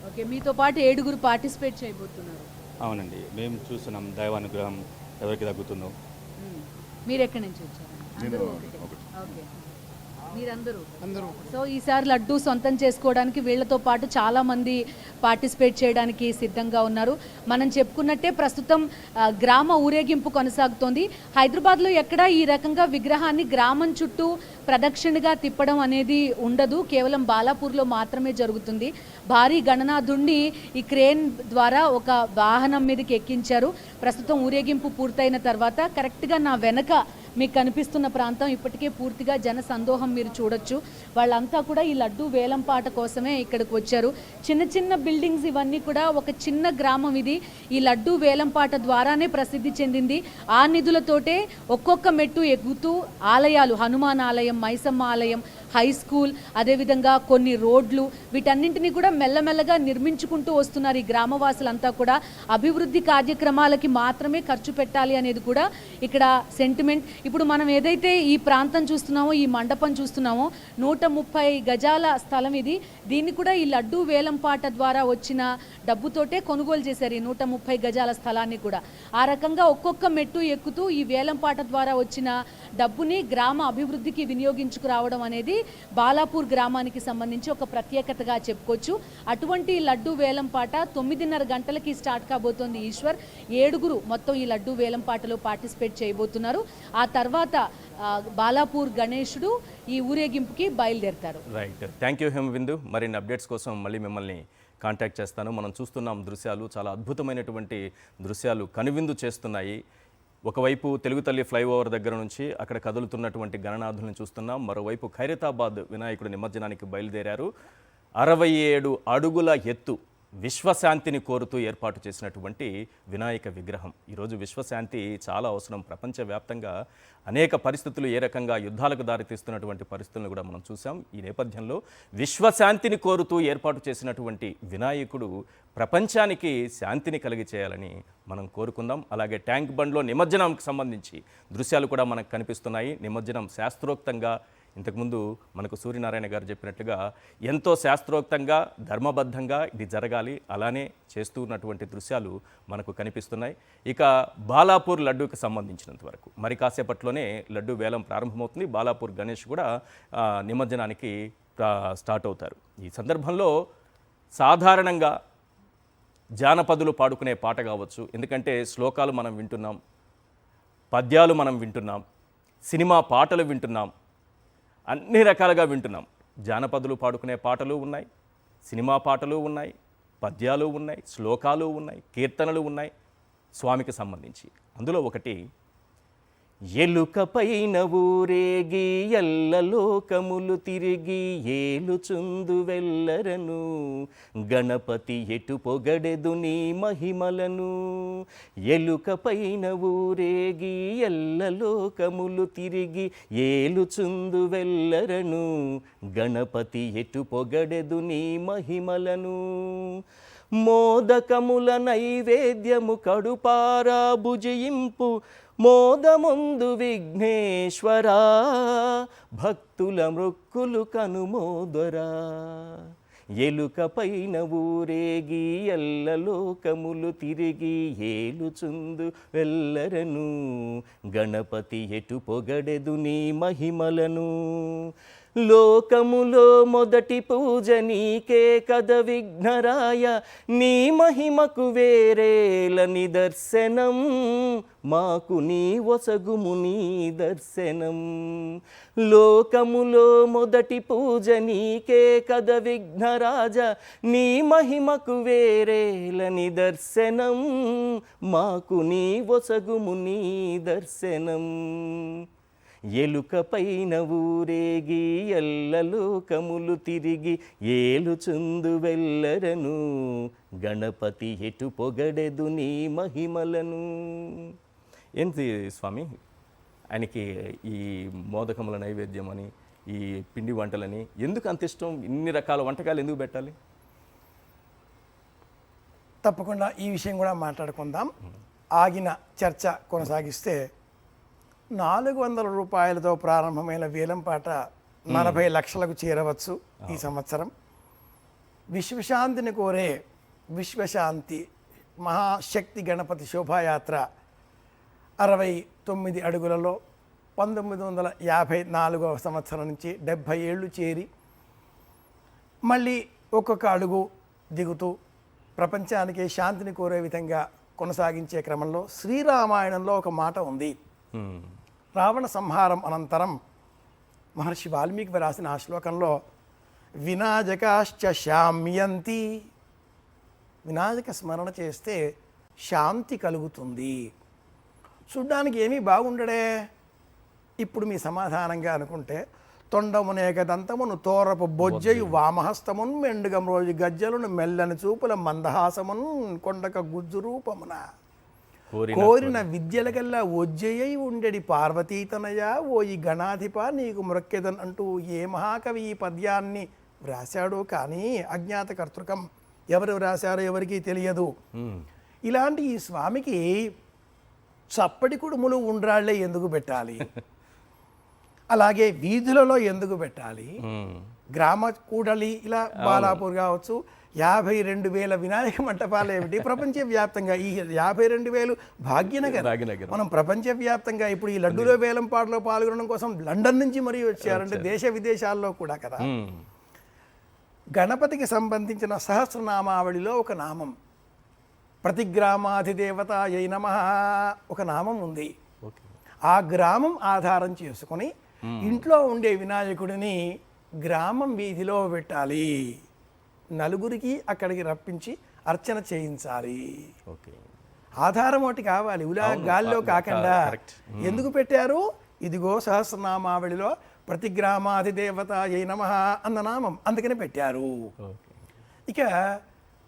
ఓకే, మీతో పాటు 7 పార్టిసిపేట్ చేయబోతున్నారు. అవునండి, మేము చూస్తున్నాం దైవానుగ్రహం ఎవరికి తగ్గుతుందో. మీరు ఎక్కడి నుంచి వచ్చారు? ఓకే, మీరందరూ సో ఈసారి లడ్డు సొంతం చేసుకోవడానికి వీళ్ళతో పాటు చాలా మంది పార్టిసిపేట్ చేయడానికి సిద్ధంగా ఉన్నారు. మనం చెప్పుకున్నట్టే ప్రస్తుతం గ్రామ ఊరేగింపు కొనసాగుతోంది. హైదరాబాద్లో ఎక్కడా ఈ రకంగా విగ్రహాన్ని గ్రామం చుట్టూ ప్రదక్షిణగా తిప్పడం అనేది ఉండదు. కేవలం బాలాపూర్లో మాత్రమే జరుగుతుంది. భారీ గణనాథుణ్ణి ఈ క్రేన్ ద్వారా ఒక వాహనం మీదకి ఎక్కించారు. ప్రస్తుతం ఊరేగింపు పూర్తయిన తర్వాత కరెక్ట్గా నా వెనక మీకు కనిపిస్తున్న ప్రాంతం ఇప్పటికే పూర్తిగా జన సందోహం మీరు చూడొచ్చు. వాళ్ళంతా కూడా ఈ లడ్డు వేలంపాట కోసమే ఇక్కడికి వచ్చారు. చిన్న చిన్న బిల్డింగ్స్ ఇవన్నీ కూడా ఒక చిన్న గ్రామం ఇది. ఈ లడ్డు వేలంపాట ద్వారానే ప్రసిద్ధి చెందింది. ఆ నిధులతోటే ఒక్కొక్క మెట్టు ఎగుతూ ఆలయాలు, హనుమాన్ ఆలయం, మైసమ్మ ఆలయం, హై స్కూల్, అదేవిధంగా కొన్ని రోడ్లు, వీటన్నింటినీ కూడా మెల్లమెల్లగా నిర్మించుకుంటూ వస్తున్నారు ఈ గ్రామవాసులంతా కూడా. అభివృద్ధి కార్యక్రమాలకి మాత్రమే ఖర్చు పెట్టాలి అనేది కూడా ఇక్కడ సెంటిమెంట్. ఇప్పుడు మనం ఏదైతే ఈ ప్రాంతం చూస్తున్నామో, ఈ మండపం చూస్తున్నామో, 130 గజాల స్థలం ఇది. దీన్ని కూడా ఈ లడ్డు వేలంపాట ద్వారా వచ్చిన డబ్బుతోటే కొనుగోలు చేశారు ఈ 130 గజాల స్థలాన్ని కూడా. ఆ రకంగా ఒక్కొక్క మెట్టు ఎక్కుతూ ఈ వేలంపాట ద్వారా వచ్చిన డబ్బుని గ్రామ అభివృద్ధికి వినియోగించుకురావడం అనేది బాలాపూర్ గ్రామానికి సంబంధించి ఒక ప్రత్యేకతగా చెప్పుకోవచ్చు. అటువంటి లడ్డు వేలంపాట 9:30 గంటలకి స్టార్ట్ కాబోతోంది ఈశ్వర్. 7 మొత్తం ఈ లడ్డు వేలంపాటలో పార్టిసిపేట్ చేయబోతున్నారు. ఆ తర్వాత బాలాపూర్ గణేశుడు ఈ ఊరేగింపుకి బయలుదేరుతారు. Right, thank you Hemabindu. మరిన్ని అప్డేట్స్ కోసం మళ్ళీ మిమ్మల్ని కాంటాక్ట్ చేస్తాను. మనం చూస్తున్నాం దృశ్యాలు, చాలా అద్భుతమైనటువంటి దృశ్యాలు కనువిందు చేస్తున్నాయి. ఒకవైపు తెలుగు తల్లి ఫ్లైఓవర్ దగ్గర నుంచి అక్కడ కదులుతున్నటువంటి గణనాథుల్ని చూస్తున్నాం. మరోవైపు ఖైరతాబాద్ వినాయకుడి నిమజ్జనానికి బయలుదేరారు. 67 అడుగుల ఎత్తు విశ్వశాంతిని కోరుతూ ఏర్పాటు చేసినటువంటి వినాయక విగ్రహం. ఈరోజు విశ్వశాంతి చాలా అవసరం. ప్రపంచవ్యాప్తంగా అనేక పరిస్థితులు ఏ రకంగా యుద్ధాలకు దారితీస్తున్నటువంటి పరిస్థితులను కూడా మనం చూసాం. ఈ నేపథ్యంలో విశ్వశాంతిని కోరుతూ ఏర్పాటు చేసినటువంటి వినాయకుడు ప్రపంచానికి శాంతిని కలిగి చేయాలని మనం కోరుకుందాం. అలాగే ట్యాంక్ బండ్లో నిమజ్జనంకి సంబంధించి దృశ్యాలు కూడా మనకు కనిపిస్తున్నాయి. నిమజ్జనం శాస్త్రోక్తంగా, ఇంతకుముందు మనకు సూర్యనారాయణ గారు చెప్పినట్టుగా ఎంతో శాస్త్రోక్తంగా ధర్మబద్ధంగా ఇది జరగాలి, అలానే చేస్తున్నటువంటి దృశ్యాలు మనకు కనిపిస్తున్నాయి. ఇక బాలాపూర్ లడ్డూకి సంబంధించినంత వరకు మరి కాసేపట్లోనే లడ్డూ వేలం ప్రారంభమవుతుంది. బాలాపూర్ గణేష్ కూడా నిమజ్జనానికి స్టార్ట్ అవుతారు. ఈ సందర్భంలో సాధారణంగా జానపదులు పాడుకునే పాట కావచ్చు, ఎందుకంటే శ్లోకాలు మనం వింటున్నాం, పద్యాలు మనం వింటున్నాం, సినిమా పాటలు వింటున్నాం, అన్ని రకాలుగా వింటున్నాం. జానపదులు పాడుకునే పాటలు ఉన్నాయి, సినిమా పాటలు ఉన్నాయి, పద్యాలు ఉన్నాయి, శ్లోకాలు ఉన్నాయి, కీర్తనలు ఉన్నాయి స్వామికి సంబంధించి. అందులో ఒకటి, ఎలుకపైన ఊరేగి ఎల్లలోకములు తిరిగి ఏలుచుందు వెళ్ళరను, గణపతి ఎటు పొగడెదు నీ మహిమలను. ఎలుకపైన ఊరేగి ఎల్లలోకములు తిరిగి ఏలుచుందు వెళ్ళరను, గణపతి ఎటు పొగడెదు నీ మహిమలను. మోదకముల నైవేద్యము కడుపారా భుజింపు మోదముందు విఘ్నేశ్వరా, భక్తుల మృక్కులు కనుమోదరా. ఎలుకపైన ఊరేగి ఎల్లలోకములు తిరిగి ఏలుచుందు వెళ్ళరను, గణపతి ఎటు పొగడెదు నీ మహిమలను. లోకములో మొదటి పూజ నీకే కద విఘ్నరాయ, నీ మహిమకు వేరేల నిదర్శనం, మాకు నీ ఒసగుము నీ దర్శనం. లోకములో మొదటి పూజ నీకే కద విఘ్నరాజ, నీ మహిమకు వేరేల నిదర్శనం, మాకు నీ ఒసగుము నీ దర్శనం. ఎలుకపైన ఊరేగి ఎల్లలోకములు తిరిగి ఏలుచుందు వెళ్ళరను, గణపతి ఎటు పొగడెదు నీ మహిమలను. ఏంటి స్వామి, ఆయనకి ఈ మోదకముల నైవేద్యం అని, ఈ పిండి వంటలని ఎందుకు అంత ఇష్టం? ఇన్ని రకాల వంటకాలు ఎందుకు పెట్టాలి? తప్పకుండా ఈ విషయం కూడా మాట్లాడుకుందాం. ఆగిన చర్చ కొనసాగిస్తే, 400 రూపాయలతో ప్రారంభమైన వేలంపాట 40 లక్షలకు చేరవచ్చు ఈ సంవత్సరం. విశ్వశాంతిని కోరే విశ్వశాంతి మహాశక్తి గణపతి శోభాయాత్ర 69 అడుగులలో 1954వ సంవత్సరం నుంచి 70 ఏళ్ళు చేరి మళ్ళీ ఒక్కొక్క అడుగు దిగుతూ ప్రపంచానికి శాంతిని కోరే విధంగా కొనసాగించే క్రమంలో శ్రీరామాయణంలో ఒక మాట ఉంది. రావణ సంహారం అనంతరం మహర్షి వాల్మీకి రాసిన ఆ శ్లోకంలో, వినాయకాశ్చ శామ్యంతి, వినాయక స్మరణ చేస్తే శాంతి కలుగుతుంది. చూడ్డానికి ఏమీ బాగుండడే. ఇప్పుడు మీ సమాధానంగా అనుకుంటే, తొండమునేక దంతమును తోరపు బొజ్జయు వామహస్తమున్ మెండుగం రోజు గజ్జలను మెల్లని చూపుల మందహాసమున్ కొండక గుజ్జు రూపమున, కోరిన విద్యలకల్లా ఒజ్జయ్యి ఉండెడి పార్వతీతనయ ఓయి గణాధిప నీకు మొక్కెదన్ అంటూ ఏ మహాకవి ఈ పద్యాన్ని వ్రాశాడో కానీ అజ్ఞాత కర్తృకం. ఎవరు వ్రాశారో ఎవరికీ తెలియదు. ఇలాంటి ఈ స్వామికి చప్పటి కుడుములు ఉండ్రాళ్లే ఎందుకు పెట్టాలి? అలాగే వీధులలో ఎందుకు పెట్టాలి? గ్రామ కూడలి ఇలా బాలాపూర్ కావచ్చు, 52,000 వినాయక మంటపాలు ఏమిటి? ప్రపంచవ్యాప్తంగా ఈ 52,000 భాగ్యనగర్. మనం ప్రపంచవ్యాప్తంగా ఇప్పుడు ఈ లడ్డూలో వేలం పాటలో పాల్గొనడం కోసం లండన్ నుంచి మరీ వచ్చారంటే దేశ విదేశాల్లో కూడా కదా. గణపతికి సంబంధించిన సహస్రనామావళిలో ఒక నామం, ప్రతిగ్రామాధిదేవతాయై నమః ఒక నామం ఉంది. ఆ గ్రామం ఆధారం చేసుకొని ఇంట్లో ఉండే వినాయకుడిని గ్రామం వీధిలో పెట్టాలి. నలుగురికి అక్కడికి రప్పించి అర్చన చేయించాలి. ఆధారం ఒకటి కావాలి, ఉలా గాల్లో కాకుండా. ఎందుకు పెట్టారు? ఇదిగో సహస్రనామావళిలో ప్రతిగ్రామాధిదేవతాయై నమః అన్న నామం, అందుకని పెట్టారు. ఇక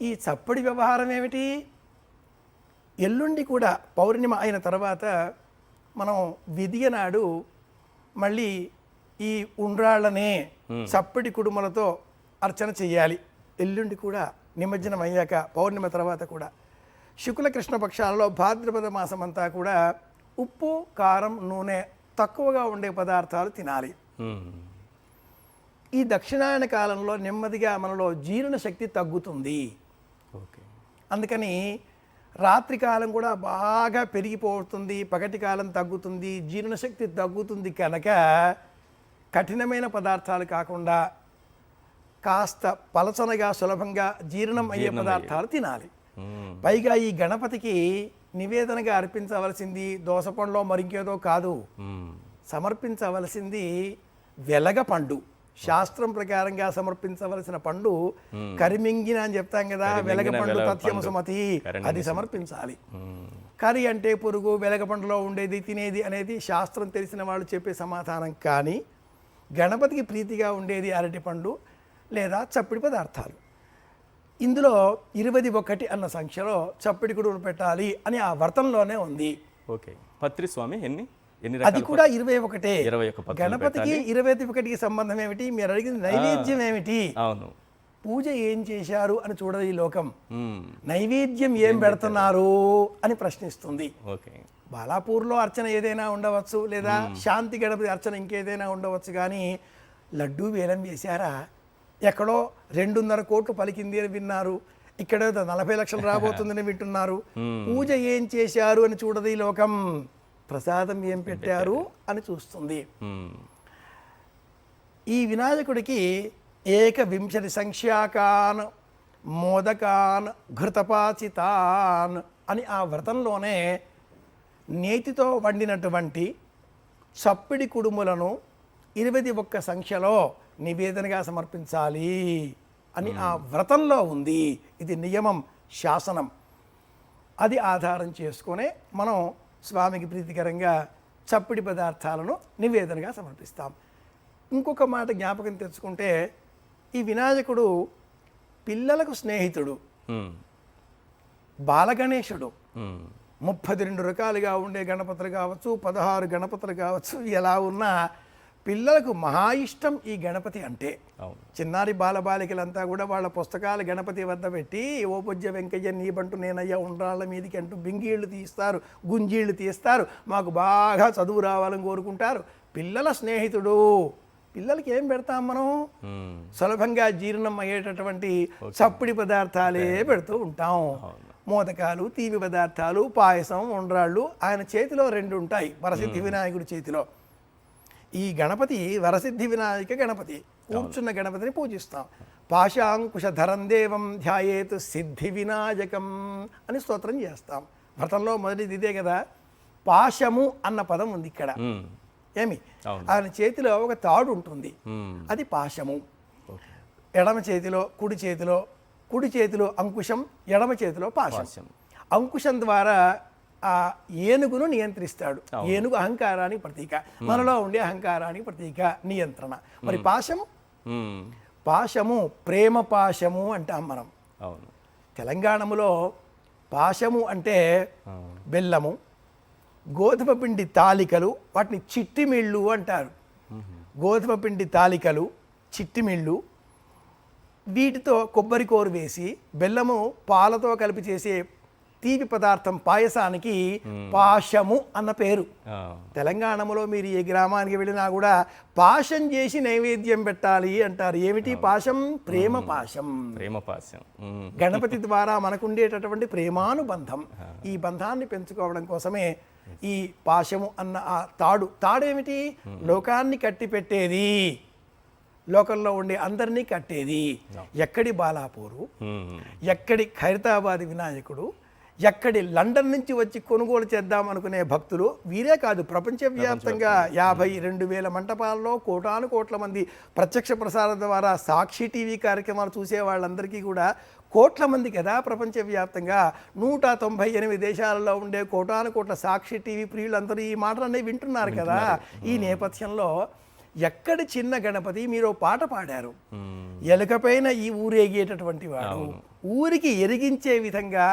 ఈ చప్పడి వ్యవహారం ఏమిటి? ఎల్లుండి కూడా పౌర్ణిమ అయిన తర్వాత మనం విధియ నాడు మళ్ళీ ఈ ఉండ్రాళ్ళనే చప్పటి కుడుములతో అర్చన చెయ్యాలి. ఎల్లుండి కూడా నిమజ్జనం అయ్యాక పౌర్ణిమ తర్వాత కూడా శుక్ల కృష్ణ పక్షాలలో భాద్రపద మాసం అంతా కూడా ఉప్పు, కారం, నూనె తక్కువగా ఉండే పదార్థాలు తినాలి. ఈ దక్షిణాయన కాలంలో నెమ్మదిగా మనలో జీర్ణశక్తి తగ్గుతుంది. ఓకే. అందుకని రాత్రి కాలం కూడా బాగా పెరిగిపోతుంది, పగటి కాలం తగ్గుతుంది, జీర్ణశక్తి తగ్గుతుంది. కనుక కఠినమైన పదార్థాలు కాకుండా కాస్త పలచనగా సులభంగా జీర్ణం అయ్యే పదార్థాలు తినాలి. పైగా ఈ గణపతికి నివేదనగా అర్పించవలసింది దోసపండ్లో మరింకేదో కాదు, సమర్పించవలసింది వెలగ పండు. శాస్త్రం ప్రకారంగా సమర్పించవలసిన పండు కరిమింగిన అని చెప్తాం కదా, వెలగ పండు తథ్యము సుమతి, అది సమర్పించాలి. కరి అంటే పురుగు, వెలగ పండులో ఉండేది తినేది అనేది శాస్త్రం తెలిసిన వాళ్ళు చెప్పే సమాధానం. కానీ గణపతికి ప్రీతిగా ఉండేది అరటిపండు లేదా చప్పిడి పదార్థాలు. ఇందులో 21 అన్న సంఖ్యలో చప్పిడి కుడుములు పెట్టాలి అని ఆ వ్రతంలోనే ఉంది. ఓకే. పత్రి స్వామి ఎన్ని అది కూడా 21. 21 పత్రులు గణపతికి 21కి సంబంధం ఏమిటి? మీరు అడిగిన నైవేద్యం ఏమిటి? అవును. పూజ ఏం చేశారు అని చూడదు ఈ లోకం. నైవేద్యం ఏం పెడుతున్నారు అని ప్రశ్నిస్తుంది. ఓకే. బాలాపూర్లో అర్చన ఏదైనా ఉండవచ్చు, లేదా శాంతి గణపతి అర్చన ఇంకేదైనా ఉండవచ్చు. కానీ లడ్డూ వేలం వేశారా? ఎక్కడో 2.5 కోట్లు పలికింది అని విన్నారు, ఇక్కడ 40 లక్షలు రాబోతుందని వింటున్నారు. పూజ ఏం చేశారు అని చూడదు ఈ లోకం, ప్రసాదం ఏం పెట్టారు అని చూస్తుంది. ఈ వినాయకుడికి 21 సంఖ్యాకాన్ మోదకాన్ ఘృతపాచితాన్ అని ఆ వ్రతంలోనే నేతితో వండినటువంటి చప్పిడి కుడుములను 21 సంఖ్యలో నివేదనగా సమర్పించాలి అని ఆ వ్రతంలో ఉంది. ఇది నియమం, శాసనం. అది ఆధారం చేసుకునే మనం స్వామికి ప్రీతికరంగా చప్పిడి పదార్థాలను నివేదనగా సమర్పిస్తాం. ఇంకొక మాట జ్ఞాపకం తెచ్చుకుంటే, ఈ వినాయకుడు పిల్లలకు స్నేహితుడు, బాలగణేశుడు. 32 రకాలుగా ఉండే గణపతులు కావచ్చు, 16 గణపతులు కావచ్చు, ఎలా ఉన్నా పిల్లలకు మహా ఇష్టం ఈ గణపతి అంటే. చిన్నారి బాలబాలికలంతా కూడా వాళ్ళ పుస్తకాలు గణపతి వద్ద పెట్టి, ఓ పొజ్జ వెంకయ్య నీ బంటు నేనయ్య ఉండ్రాళ్ళ మీదికి అంటూ బింగీళ్ళు తీస్తారు, గుంజీళ్ళు తీస్తారు, మాకు బాగా చదువు రావాలని కోరుకుంటారు. పిల్లల స్నేహితుడు. పిల్లలకి ఏం పెడతాం మనం? సులభంగా జీర్ణం అయ్యేటటువంటి చప్పిడి పదార్థాలే పెడుతూ ఉంటాం. మోదకాలు, తీపి పదార్థాలు, పాయసం, ఉండ్రాళ్ళు. ఆయన చేతిలో 2 ఉంటాయి, వరసిద్ధి వినాయకుడి చేతిలో. ఈ గణపతి వరసిద్ధి వినాయక గణపతి. కూర్చున్న గణపతిని పూజిస్తాం. పాశాంకుశధరం దేవం ధ్యాయేత్ సిద్ధి వినాయకం అని స్తోత్రం చేస్తాం. వ్రతంలో మొదటిది ఇదే కదా. పాశము అన్న పదం ఉంది ఇక్కడ. ఏమి? ఆయన చేతిలో ఒక తాడు ఉంటుంది, అది పాశము. ఎడమ చేతిలో, కుడి చేతిలో అంకుశం, ఎడమ చేతిలో పాశం. అంకుశం ద్వారా ఆ ఏనుగును నియంత్రిస్తాడు. ఏనుగు అహంకారానికి ప్రతీక, మనలో ఉండే అహంకారానికి ప్రతీక, నియంత్రణ. మరి పాశము ప్రేమ పాశము అంటాం మనం. తెలంగాణలో పాశము అంటే బెల్లము, గోధుమ పిండి తాలికలు, వాటిని చిట్టిమిళ్ళు అంటారు. గోధుమ పిండి తాలికలు, చిట్టిమిళ్ళు, వీటితో కొబ్బరి కోరు వేసి బెల్లము పాలతో కలిపి చేసే తీపి పదార్థం పాయసానికి పాశము అన్న పేరు. తెలంగాణలో మీరు ఏ గ్రామానికి వెళ్ళినా కూడా పాశం చేసి నైవేద్యం పెట్టాలి అంటారు. ఏమిటి పాశం? ప్రేమ పాశం. గణపతి ద్వారా మనకుండేటటువంటి ప్రేమానుబంధం. ఈ బంధాన్ని పెంచుకోవడం కోసమే ఈ పాశము అన్న ఆ తాడేమిటి? లోకాన్ని కట్టి పెట్టేది, లోకంలో ఉండే అందరినీ కట్టేది. ఎక్కడి బాలాపూరు, ఎక్కడి ఖైరతాబాద్ వినాయకుడు, ఎక్కడి లండన్ నుంచి వచ్చి కొనుగోలు చేద్దాం అనుకునే భక్తులు వీరే కాదు, ప్రపంచవ్యాప్తంగా 52,000 మంటపాలలో కోటాను కోట్ల మంది ప్రత్యక్ష ప్రసారం ద్వారా సాక్షి టీవీ కార్యక్రమాలు చూసే వాళ్ళందరికీ కూడా కోట్ల మంది కదా ప్రపంచవ్యాప్తంగా. 198 దేశాలలో ఉండే కోటాను కోట్ల సాక్షి టీవీ ప్రియులందరూ ఈ మాటలన్నీ వింటున్నారు కదా. ఈ నేపథ్యంలో ఎక్కడి చిన్న గణపతి మీరు ఓ పాట పాడారు, ఎలుకపైన ఈ ఊరేగేటటువంటి వాడు, ఊరికి ఎరిగించే విధంగా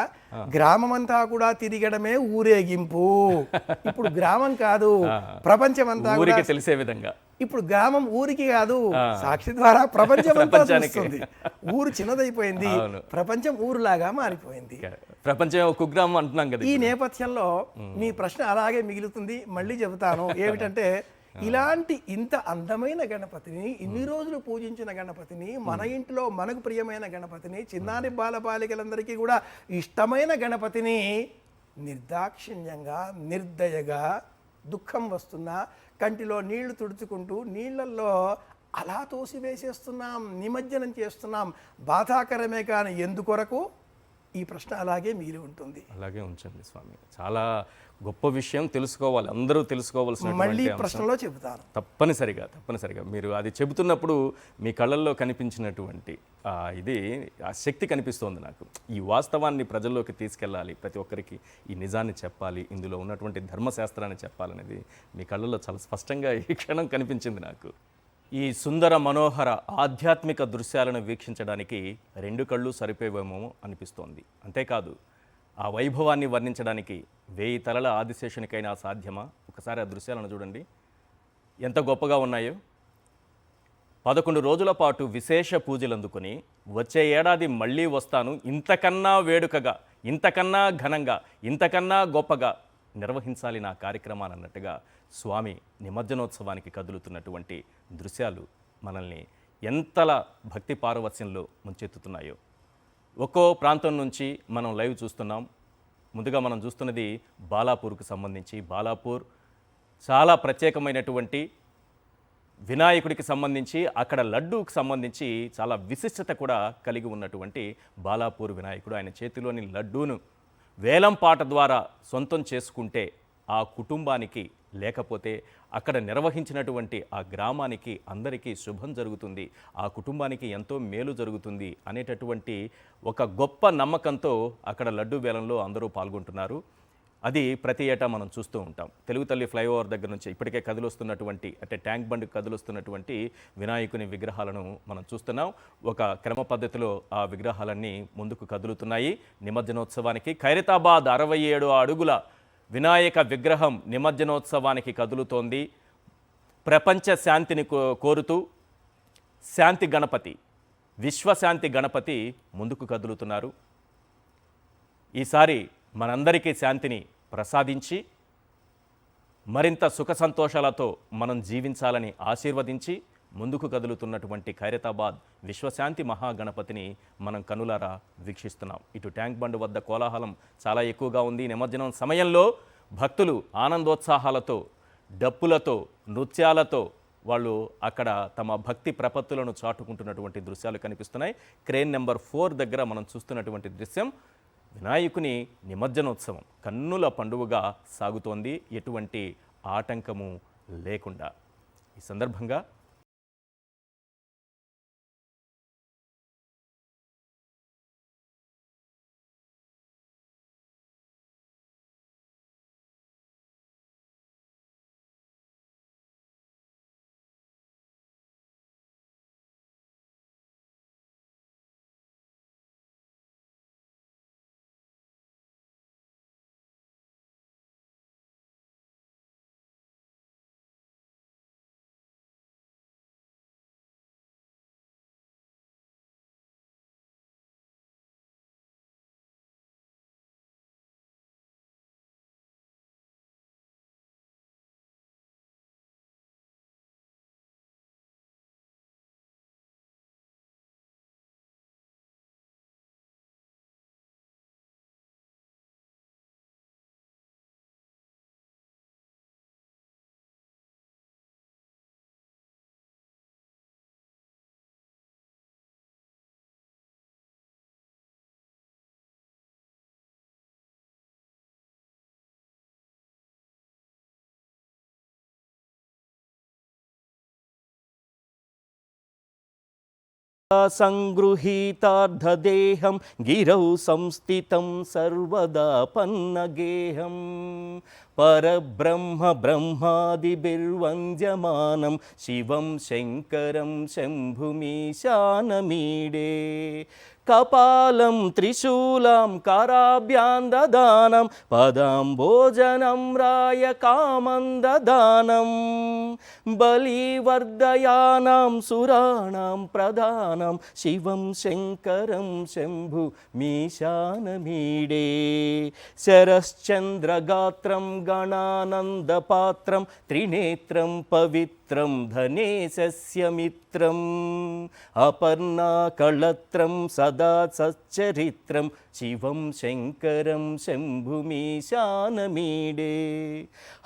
గ్రామమంతా కూడా తిరగడమే ఊరేగింపు. ఇప్పుడు గ్రామం కాదు, ప్రపంచమంతా కూడా ఊరికి తెలిసే విధంగా. ఇప్పుడు గ్రామం ఊరికి కాదు, సాక్షి ద్వారా ప్రపంచమంతా చూస్తుంది. ఊరు చిన్నదైపోయింది, ప్రపంచం ఊరులాగా మారిపోయింది. ప్రపంచం ఒక కుగ్రామం అంటున్నాం కదా. ఈ నేపథ్యంలో మీ ప్రశ్న అలాగే మిగులుతుంది. మళ్ళీ చెబుతాను ఏమిటంటే, ఇలాంటి ఇంత అందమైన గణపతిని, ఇన్ని రోజులు పూజించిన గణపతిని, మన ఇంట్లో మనకు ప్రియమైన గణపతిని, చిన్నారి బాలబాలికలందరికీ కూడా ఇష్టమైన గణపతిని నిర్దాక్షిణ్యంగా, నిర్దయగా, దుఃఖం వస్తున్నా కంటిలో నీళ్లు తుడుచుకుంటూ నీళ్లలో అలా తోసివేసేస్తున్నాం, నిమజ్జనం చేస్తున్నాం. బాధాకరమే కానీ ఎందుకొరకు? ఈ ప్రశ్న అలాగే మిగిలి ఉంటుంది. అలాగే ఉంచండి స్వామి. చాలా గొప్ప విషయం, తెలుసుకోవాలి, అందరూ తెలుసుకోవాల్సిన మళ్ళీ ప్రశ్నలో చెబుతాను. తప్పనిసరిగా మీరు అది చెబుతున్నప్పుడు మీ కళ్ళల్లో కనిపించినటువంటి ఇది ఆ శక్తి కనిపిస్తోంది నాకు. ఈ వాస్తవాన్ని ప్రజల్లోకి తీసుకెళ్ళాలి, ప్రతి ఒక్కరికి ఈ నిజాన్ని చెప్పాలి, ఇందులో ఉన్నటువంటి ధర్మశాస్త్రాన్ని చెప్పాలనేది మీ కళ్ళల్లో చాలా స్పష్టంగా ఈ క్షణం కనిపించింది నాకు. ఈ సుందర మనోహర ఆధ్యాత్మిక దృశ్యాలను వీక్షించడానికి 2 కళ్ళు సరిపోయేమో అనిపిస్తోంది. అంతేకాదు, ఆ వైభవాన్ని వర్ణించడానికి 1000 తలల ఆదిశేషునికైనా సాధ్యమా? ఒకసారి ఆ దృశ్యాలను చూడండి, ఎంత గొప్పగా ఉన్నాయో. 11 రోజుల పాటు విశేష పూజలు అందుకుని వచ్చే ఏడాది మళ్ళీ వస్తాను, ఇంతకన్నా వేడుకగా, ఇంతకన్నా ఘనంగా, ఇంతకన్నా గొప్పగా నిర్వహించాలి నా కార్యక్రమాన్ని అన్నట్టుగా స్వామి నిమజ్జనోత్సవానికి కదులుతున్నటువంటి దృశ్యాలు మనల్ని ఎంతలా భక్తి పారవస్యంలో ముంచెత్తుతున్నాయో. ఒక్కో ప్రాంతం నుంచి మనం లైవ్ చూస్తున్నాం. ముందుగా మనం చూస్తున్నది బాలాపూర్కు సంబంధించి. బాలాపూర్ చాలా ప్రత్యేకమైనటువంటి వినాయకుడికి సంబంధించి, అక్కడ లడ్డూకి సంబంధించి చాలా విశిష్టత కూడా కలిగి ఉన్నటువంటి బాలాపూర్ వినాయకుడు. ఆయన చేతిలోని లడ్డూను వేలం పాట ద్వారా సొంతం చేసుకుంటే ఆ కుటుంబానికి, లేకపోతే అక్కడ నిర్వహించినటువంటి ఆ గ్రామానికి అందరికీ శుభం జరుగుతుంది, ఆ కుటుంబానికి ఎంతో మేలు జరుగుతుంది అనేటటువంటి ఒక గొప్ప నమ్మకంతో అక్కడ లడ్డూ వేలంలో అందరూ పాల్గొంటున్నారు. అది ప్రతి ఏటా మనం చూస్తూ ఉంటాం. తెలుగు తల్లి ఫ్లైఓవర్ దగ్గర నుంచి ఇప్పటికే కదిలొస్తున్నటువంటి, అంటే ట్యాంక్ బండ్ కదిలొస్తున్నటువంటి వినాయకుని విగ్రహాలను మనం చూస్తున్నాం. ఒక క్రమ పద్ధతిలో ఆ విగ్రహాలన్నీ ముందుకు కదులుతున్నాయి. నిమజ్జనోత్సవానికి ఖైరతాబాద్ 67 అడుగుల వినాయక విగ్రహం నిమజ్జనోత్సవానికి కదులుతోంది. ప్రపంచ శాంతిని కోరుతూ శాంతి గణపతి, విశ్వశాంతి గణపతి ముందుకు కదులుతున్నారు. ఈసారి మనందరికీ శాంతిని ప్రసాదించి మరింత సుఖ సంతోషాలతో మనం జీవించాలని ఆశీర్వదించి ముందుకు కదులుతున్నటువంటి ఖైరతాబాద్ విశ్వశాంతి మహాగణపతిని మనం కనులారా వీక్షిస్తున్నాం. ఇటు ట్యాంక్ బండ్ వద్ద కోలాహలం చాలా ఎక్కువగా ఉంది. నిమజ్జనం సమయంలో భక్తులు ఆనందోత్సాహాలతో, డప్పులతో, నృత్యాలతో వాళ్ళు అక్కడ తమ భక్తి ప్రపత్తులను చాటుకుంటున్నటువంటి దృశ్యాలు కనిపిస్తున్నాయి. క్రేన్ నెంబర్ 4 దగ్గర మనం చూస్తున్నటువంటి దృశ్యం వినాయకుని నిమజ్జనోత్సవం కన్నుల పండుగగా సాగుతోంది, ఎటువంటి ఆటంకము లేకుండా. ఈ సందర్భంగా సంగృహీతార్ధదేహం గిరౌ సంస్థితం సర్వదా పన్నగేహం పరబ్రహ్మ బ్రహ్మాదిభిర్వంద్యమానం శివం శంకరం శంభుమీశానమీడే కపాలం త్రిశూలం కరాభ్యాందదానం పదాంబోజనం రాయ కామందదానం బలివర్ధయానాం సురాణాం ప్రధానం శివం శంకరం శంభు మీశానమీడే శరశ్చంద్రగాత్రం గణానందపాత్రం త్రినేత్రం పవిత్రం ధనేశస్య మిత్రం అపర్ణాకళత్రం సదా సచ్చరిత్రం శివం శంకరం శంభుమీశానమీడే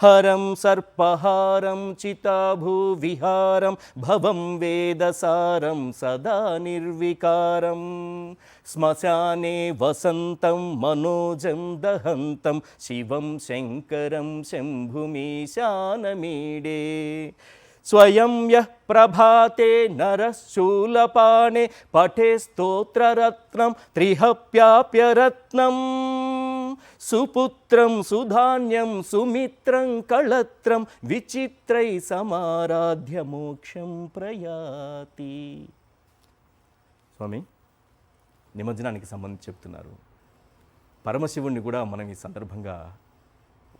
హరం సర్పహారం చితాభూవిహారం భవం వేదసారం సదా నిర్వికారం శ్మశానే వసంతం మనోజం దహంతం శివం శంకరం శంభుమీశానమీడే స్వయం యః ప్రభాతే నరశూలపాణే పఠే స్తోత్రరత్నం త్రిహప్యాప్యరత్నం సుపుత్రం సుధాన్యం సుమిత్రం కళత్రం విచిత్రై సమారాధ్య మోక్షం ప్రయాతి. స్వామి, నిమజ్జనానికి సంబంధించి చెప్తున్నారు. పరమశివుణ్ణి కూడా మనం ఈ సందర్భంగా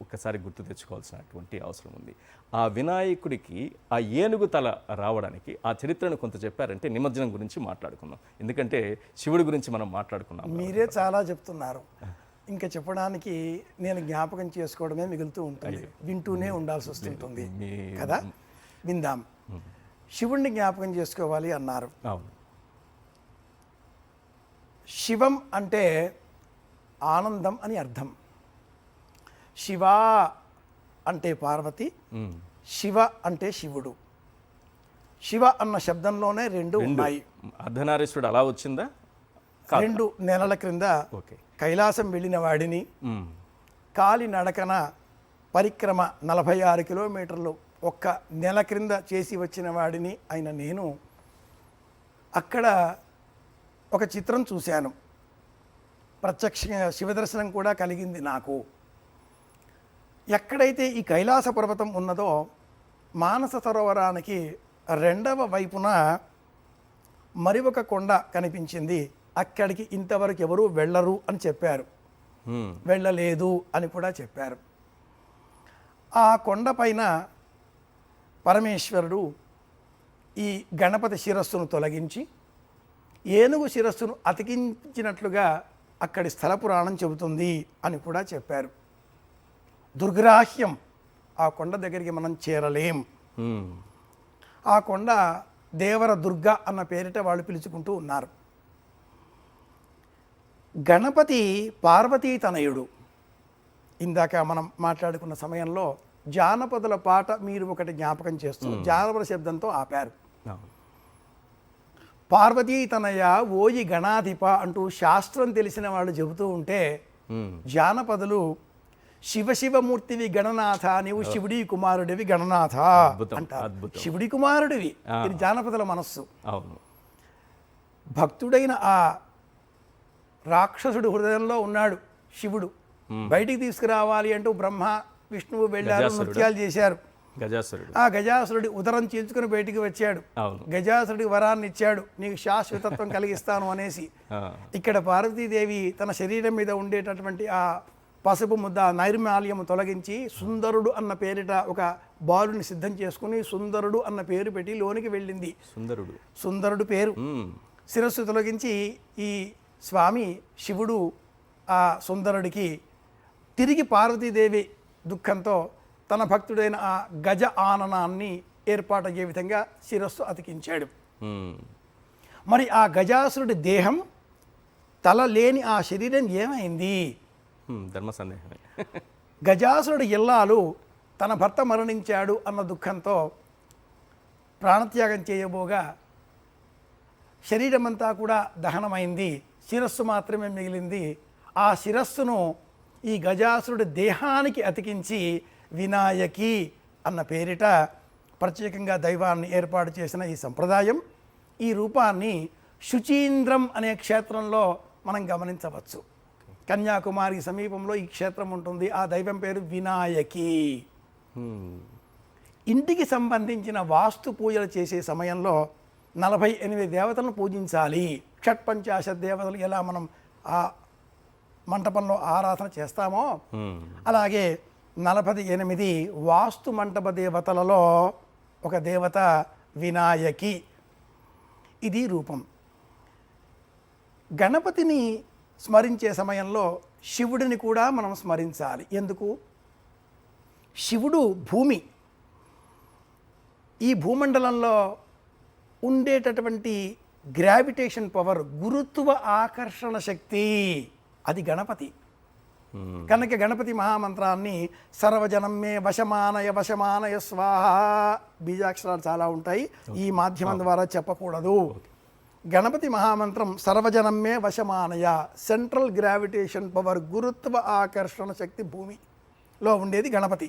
ఒక్కసారి గుర్తు తెచ్చుకోవాల్సినటువంటి అవసరం ఉంది. ఆ వినాయకుడికి ఆ ఏనుగు తల రావడానికి ఆ చరిత్రను కొంత చెప్పారంటే నిమజ్జనం గురించి మాట్లాడుకుందాం. ఎందుకంటే శివుడి గురించి మనం మాట్లాడుకున్నాం. మీరే చాలా చెప్తున్నారు, ఇంకా చెప్పడానికి నేను జ్ఞాపకం చేసుకోవడమే మిగులుతూ ఉంటుంది, వింటూనే ఉండాల్సి వస్తుంటుంది కదా. విందాం. శివుణ్ణి జ్ఞాపకం చేసుకోవాలి అన్నారు. అవును. శివం అంటే ఆనందం అని అర్థం. శివ అంటే పార్వతి, శివ అంటే శివుడు. శివ అన్న శబ్దంలోనే రెండు ఉన్నాయి. అర్ధనారీశ్వరుడు అలా వచ్చిందా? 2 నెలల క్రింద కైలాసం వెళ్ళిన వాడిని, కాలి నడకన పరిక్రమ 46 కిలోమీటర్లు ఒక్క నెల క్రింద చేసి వచ్చిన వాడిని అయిన నేను అక్కడ ఒక చిత్రం చూశాను. ప్రత్యక్షంగా శివదర్శనం కూడా కలిగింది నాకు. ఎక్కడైతే ఈ కైలాస పర్వతం ఉన్నదో మానస సరోవరానికి 2వ వైపున మరి ఒక కొండ కనిపించింది. అక్కడికి ఇంతవరకు ఎవరూ వెళ్ళరు అని చెప్పారు, వెళ్ళలేదు అని కూడా చెప్పారు. ఆ కొండ పైన పరమేశ్వరుడు ఈ గణపతి శిరస్సును తొలగించి ఏనుగు శిరస్సును అతికించినట్లుగా అక్కడి స్థల పురాణం చెబుతుంది అని కూడా చెప్పారు. దుర్గ్రాహ్యం, ఆ కొండ దగ్గరికి మనం చేరలేం. ఆ కొండ దేవర దుర్గ అన్న పేరిట వాళ్ళు పిలుచుకుంటూ ఉన్నారు. గణపతి పార్వతీ తనయుడు. ఇందాక మనం మాట్లాడుకున్న సమయంలో జానపదుల పాట మీరు ఒకటి జ్ఞాపకం చేస్తూ జానపద శబ్దంతో ఆపారు. పార్వతీ తనయ ఓయి గణాధిప అంటూ శాస్త్రం తెలిసిన వాళ్ళు చెబుతూ ఉంటే జానపదులు శివశివమూర్తివి గణనాథ, నీవు శివుడి కుమారుడివి గణనాథ అంటారు. శివుడి కుమారుడివి, ఇది జానపదుల మనస్సు. భక్తుడైన ఆ రాక్షసుడు హృదయంలో ఉన్నాడు శివుడు. బయటికి తీసుకురావాలి అంటూ బ్రహ్మ విష్ణువు వెళ్ళారు, నృత్యాలు చేశారు. ఆ గజాసురుడి ఉదరం చీల్చుకుని బయటికి వచ్చాడు. గజాసురుడికి వరాన్ని ఇచ్చాడు, నీకు శాశ్వతత్వం కలిగిస్తాను అనేసి. ఇక్కడ పార్వతీదేవి తన శరీరం మీద ఉండేటటువంటి ఆ పసుపు ముద్ద నైర్మాల్యము తొలగించి సుందరుడు అన్న పేరిట ఒక బాలుని సిద్ధం చేసుకుని సుందరుడు అన్న పేరు పెట్టి లోనికి వెళ్ళింది. సుందరుడు పేరు. శిరస్సు తొలగించి ఈ స్వామి శివుడు ఆ సుందరుడికి తిరిగి పార్వతీదేవి దుఃఖంతో తన భక్తుడైన ఆ గజ ఆననాన్ని ఏర్పాటయ్యే విధంగా శిరస్సు అతికించాడు. మరి ఆ గజాసురుడి దేహం, తల లేని ఆ శరీరం ఏమైంది? ధర్మ సందేహమే. గజాసురుడి ఇల్లాలు తన భర్త మరణించాడు అన్న దుఃఖంతో ప్రాణత్యాగం చేయబోగా శరీరమంతా కూడా దహనమైంది, శిరస్సు మాత్రమే మిగిలింది. ఆ శిరస్సును ఈ గజాసురుడి దేహానికి అతికించి వినాయకి అన్న పేరిట ప్రత్యేకంగా దైవాన్ని ఏర్పాటు చేసిన ఈ సంప్రదాయం, ఈ రూపాన్ని శుచీంద్రం అనే క్షేత్రంలో మనం గమనించవచ్చు. కన్యాకుమారి సమీపంలో ఈ క్షేత్రం ఉంటుంది. ఆ దైవం పేరు వినాయకి. ఇంటికి సంబంధించిన వాస్తు పూజలు చేసే సమయంలో 48 దేవతలను పూజించాలి. షట్పంచాశత్ దేవతలు ఎలా మనం ఆ మంటపంలో ఆరాధన చేస్తామో అలాగే 48 వాస్తు మంటప దేవతలలో ఒక దేవత వినాయకి. ఇది రూపం. గణపతిని స్మరించే సమయంలో శివుడిని కూడా మనం స్మరించాలి. ఎందుకు? శివుడు భూమి. ఈ భూమండలంలో ఉండేటటువంటి గ్రావిటేషన్ పవర్, గురుత్వ ఆకర్షణ శక్తి, అది గణపతి. కనుక గణపతి మహామంత్రాన్ని సర్వజనం మే వశమానయ వశమానయ స్వాహ, బీజాక్షరాలు చాలా ఉంటాయి, ఈ మాధ్యమం ద్వారా చెప్పకూడదు. గణపతి మహామంత్రం సర్వజనం మే వశమానయ, సెంట్రల్ గ్రావిటేషన్ పవర్, గురుత్వ ఆకర్షణ శక్తి భూమిలో ఉండేది గణపతి.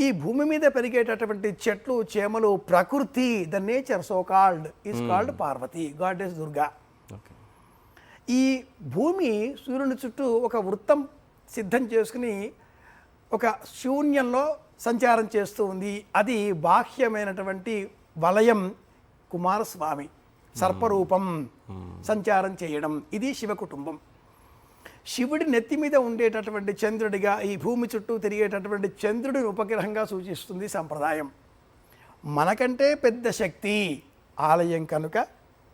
ఈ భూమి మీద పెరిగేటటువంటి చెట్లు చేమలు, ప్రకృతి, the nature so called is called Parvati, goddess Durga. ఈ భూమి సూర్యుని చుట్టూ ఒక వృత్తం సిద్ధం చేసుకుని ఒక శూన్యంలో సంచారం చేస్తూ ఉంది. అది బాహ్యమైనటువంటి వలయం కుమారస్వామి సర్పరూపం సంచారం చేయడం. ఇది శివ కుటుంబం. శివుడి నెత్తి మీద ఉండేటటువంటి చంద్రుడిగా ఈ భూమి చుట్టూ తిరిగేటటువంటి చంద్రుడిని ఉపగ్రహంగా సూచిస్తుంది సంప్రదాయం. మనకంటే పెద్ద శక్తి ఆలయం కనుక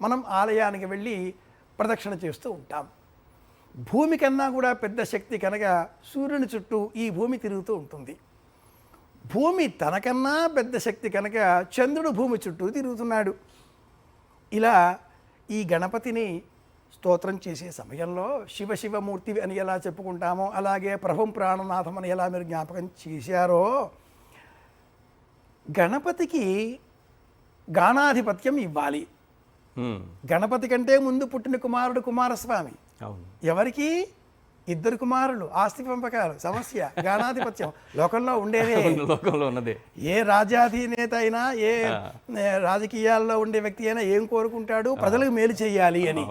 మనం ఆలయానికి వెళ్ళి ప్రదక్షిణ చేస్తూ ఉంటాం. భూమి కన్నా కూడా పెద్ద శక్తి కనుక సూర్యుని చుట్టూ ఈ భూమి తిరుగుతూ ఉంటుంది. భూమి తనకన్నా పెద్ద శక్తి కనుక చంద్రుడు భూమి చుట్టూ తిరుగుతున్నాడు. ఇలా ఈ గణపతిని స్తోత్రం చేసే సమయంలో శివ శివమూర్తి అని ఎలా చెప్పుకుంటామో అలాగే ప్రభుం ప్రాణనాథం అని ఎలా మీరు జ్ఞాపకం చేశారో, గణపతికి గానాధిపత్యం ఇవ్వాలి. గణపతి కంటే ముందు పుట్టిన కుమారుడు కుమారస్వామి. ఎవరికి? 2 కుమారులు, ఆస్తి పంపకాలు, సమస్య, గానాధిపత్యం లోకంలో ఉండేదే, లోకంలో ఉన్నదే. ఏ రాజాధినేత అయినా ఏ రాజకీయాల్లో ఉండే వ్యక్తి అయినా ఏం కోరుకుంటాడు? ప్రజలకు మేలు చేయాలి అని.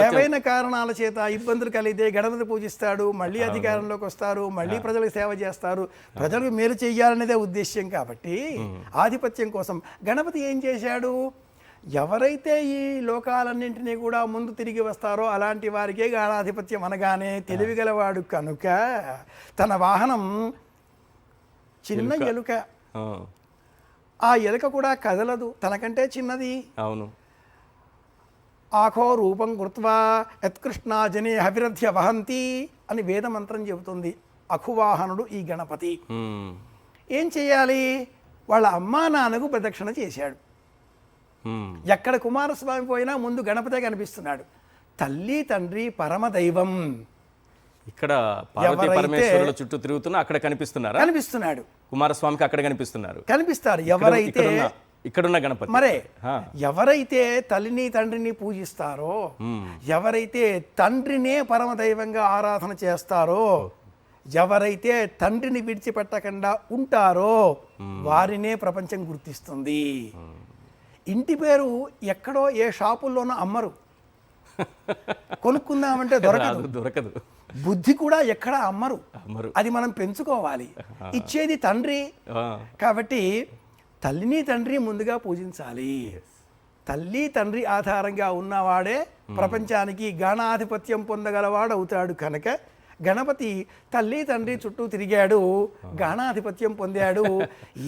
ఏవైనా కారణాల చేత ఇబ్బందులు కలిగితే గణపతి పూజిస్తాడు, మళ్ళీ అధికారంలోకి వస్తారు, మళ్ళీ ప్రజలకు సేవ చేస్తారు, ప్రజలకు మేలు చేయాలనేదే ఉద్దేశ్యం. కాబట్టి ఆధిపత్యం కోసం గణపతి ఏం చేశాడు? ఎవరైతే ఈ లోకాలన్నింటినీ కూడా ముందు తిరిగి వస్తారో అలాంటి వారికే గానాధిపత్యం అనగానే తెలివిగలవాడు కనుక తన వాహనం చిన్న ఎలుక. ఆ ఎలుక కూడా కదలదు, తనకంటే చిన్నది. అవును. ఆఖో రూపం కృత్వా యత్కృష్ణా జనే అభిరథ్య వహంతి అని వేదమంత్రం చెబుతుంది. అఖువాహనుడు ఈ గణపతి. ఏం చేయాలి? వాళ్ళ అమ్మా నాన్నకు ప్రదక్షిణ చేశాడు. ఎక్కడ కుమారస్వామి పోయినా ముందు గణపతే కనిపిస్తున్నాడు. తల్లి తండ్రి పరమదైవం. ఇక్కడ పార్వతీ పరమేశ్వరుల చుట్టూ తిరుగుతున్నా అక్కడ కనిపిస్తున్నారా? కనిపిస్తున్నాడు. కుమారస్వామికి అక్కడ కనిపిస్తున్నారు. కనిపిస్తారు. ఎవరైతే ఇక్కడున్న గణపతి మరే ఎవరైతే తల్లిని తండ్రిని పూజిస్తారో, ఎవరైతే తండ్రినే పరమదైవంగా ఆరాధన చేస్తారో, ఎవరైతే తండ్రిని విడిచిపెట్టకుండా ఉంటారో వారినే ప్రపంచం గుర్తిస్తుంది. ఇంటి పేరు ఎక్కడో ఏ షాపుల్లోనో అమ్మరు, కొనుక్కుందామంటే దొరకదు. బుద్ధి కూడా ఎక్కడ అమ్మరు. అది మనం పెంచుకోవాలి. ఇచ్చేది తండ్రి కాబట్టి తల్లిని తండ్రి ముందుగా పూజించాలి. తల్లి తండ్రి ఆధారంగా ఉన్నవాడే ప్రపంచానికి గానాధిపత్యం పొందగలవాడు అవుతాడు. కనుక గణపతి తల్లి తండ్రి చుట్టూ తిరిగాడు, గానాధిపత్యం పొందాడు.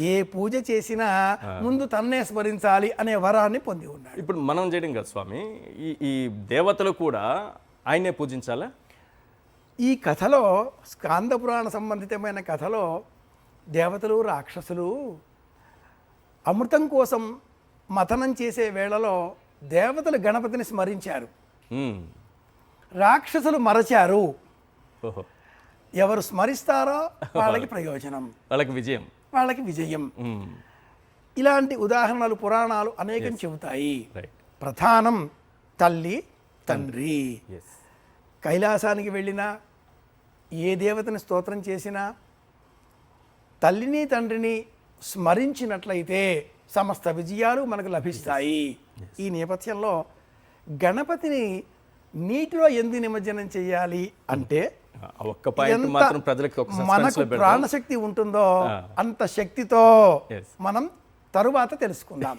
ఏ పూజ చేసినా ముందు తన్నే స్మరించాలి అనే వరాన్ని పొంది ఉన్నాడు. ఇప్పుడు మనం చేయడం కదా స్వామి, ఈ దేవతలు కూడా ఆయనే పూజించాలా? ఈ కథలో, స్కాంద పురాణ సంబంధితమైన కథలో దేవతలు రాక్షసులు అమృతం కోసం మథనం చేసే వేళలో దేవతలు గణపతిని స్మరించారు, రాక్షసులు మరచారు. ఎవరు స్మరిస్తారో వాళ్ళకి ప్రయోజనం, వాళ్ళకి విజయం. ఇలాంటి ఉదాహరణలు పురాణాలు అనేకం చెబుతాయి. ప్రధానం తల్లి తండ్రి. కైలాసానికి వెళ్ళినా ఏ దేవతని స్తోత్రం చేసినా తల్లిని తండ్రిని స్మరించినట్లయితే సమస్త విజయాలు మనకు లభిస్తాయి. ఈ నేపథ్యంలో గణపతిని నీటిలో ఎందుకు నిమజ్జనం చేయాలి అంటే ఆ ఒక్క పాయింట్ ఎంత మాత్రం ప్రజలకు ఒక suspense మనకు లో పెడదాం. ప్రాణశక్తి ఉంటుందో అంత శక్తితో Yes. మనం తరువాత తెలుసుకుందాం.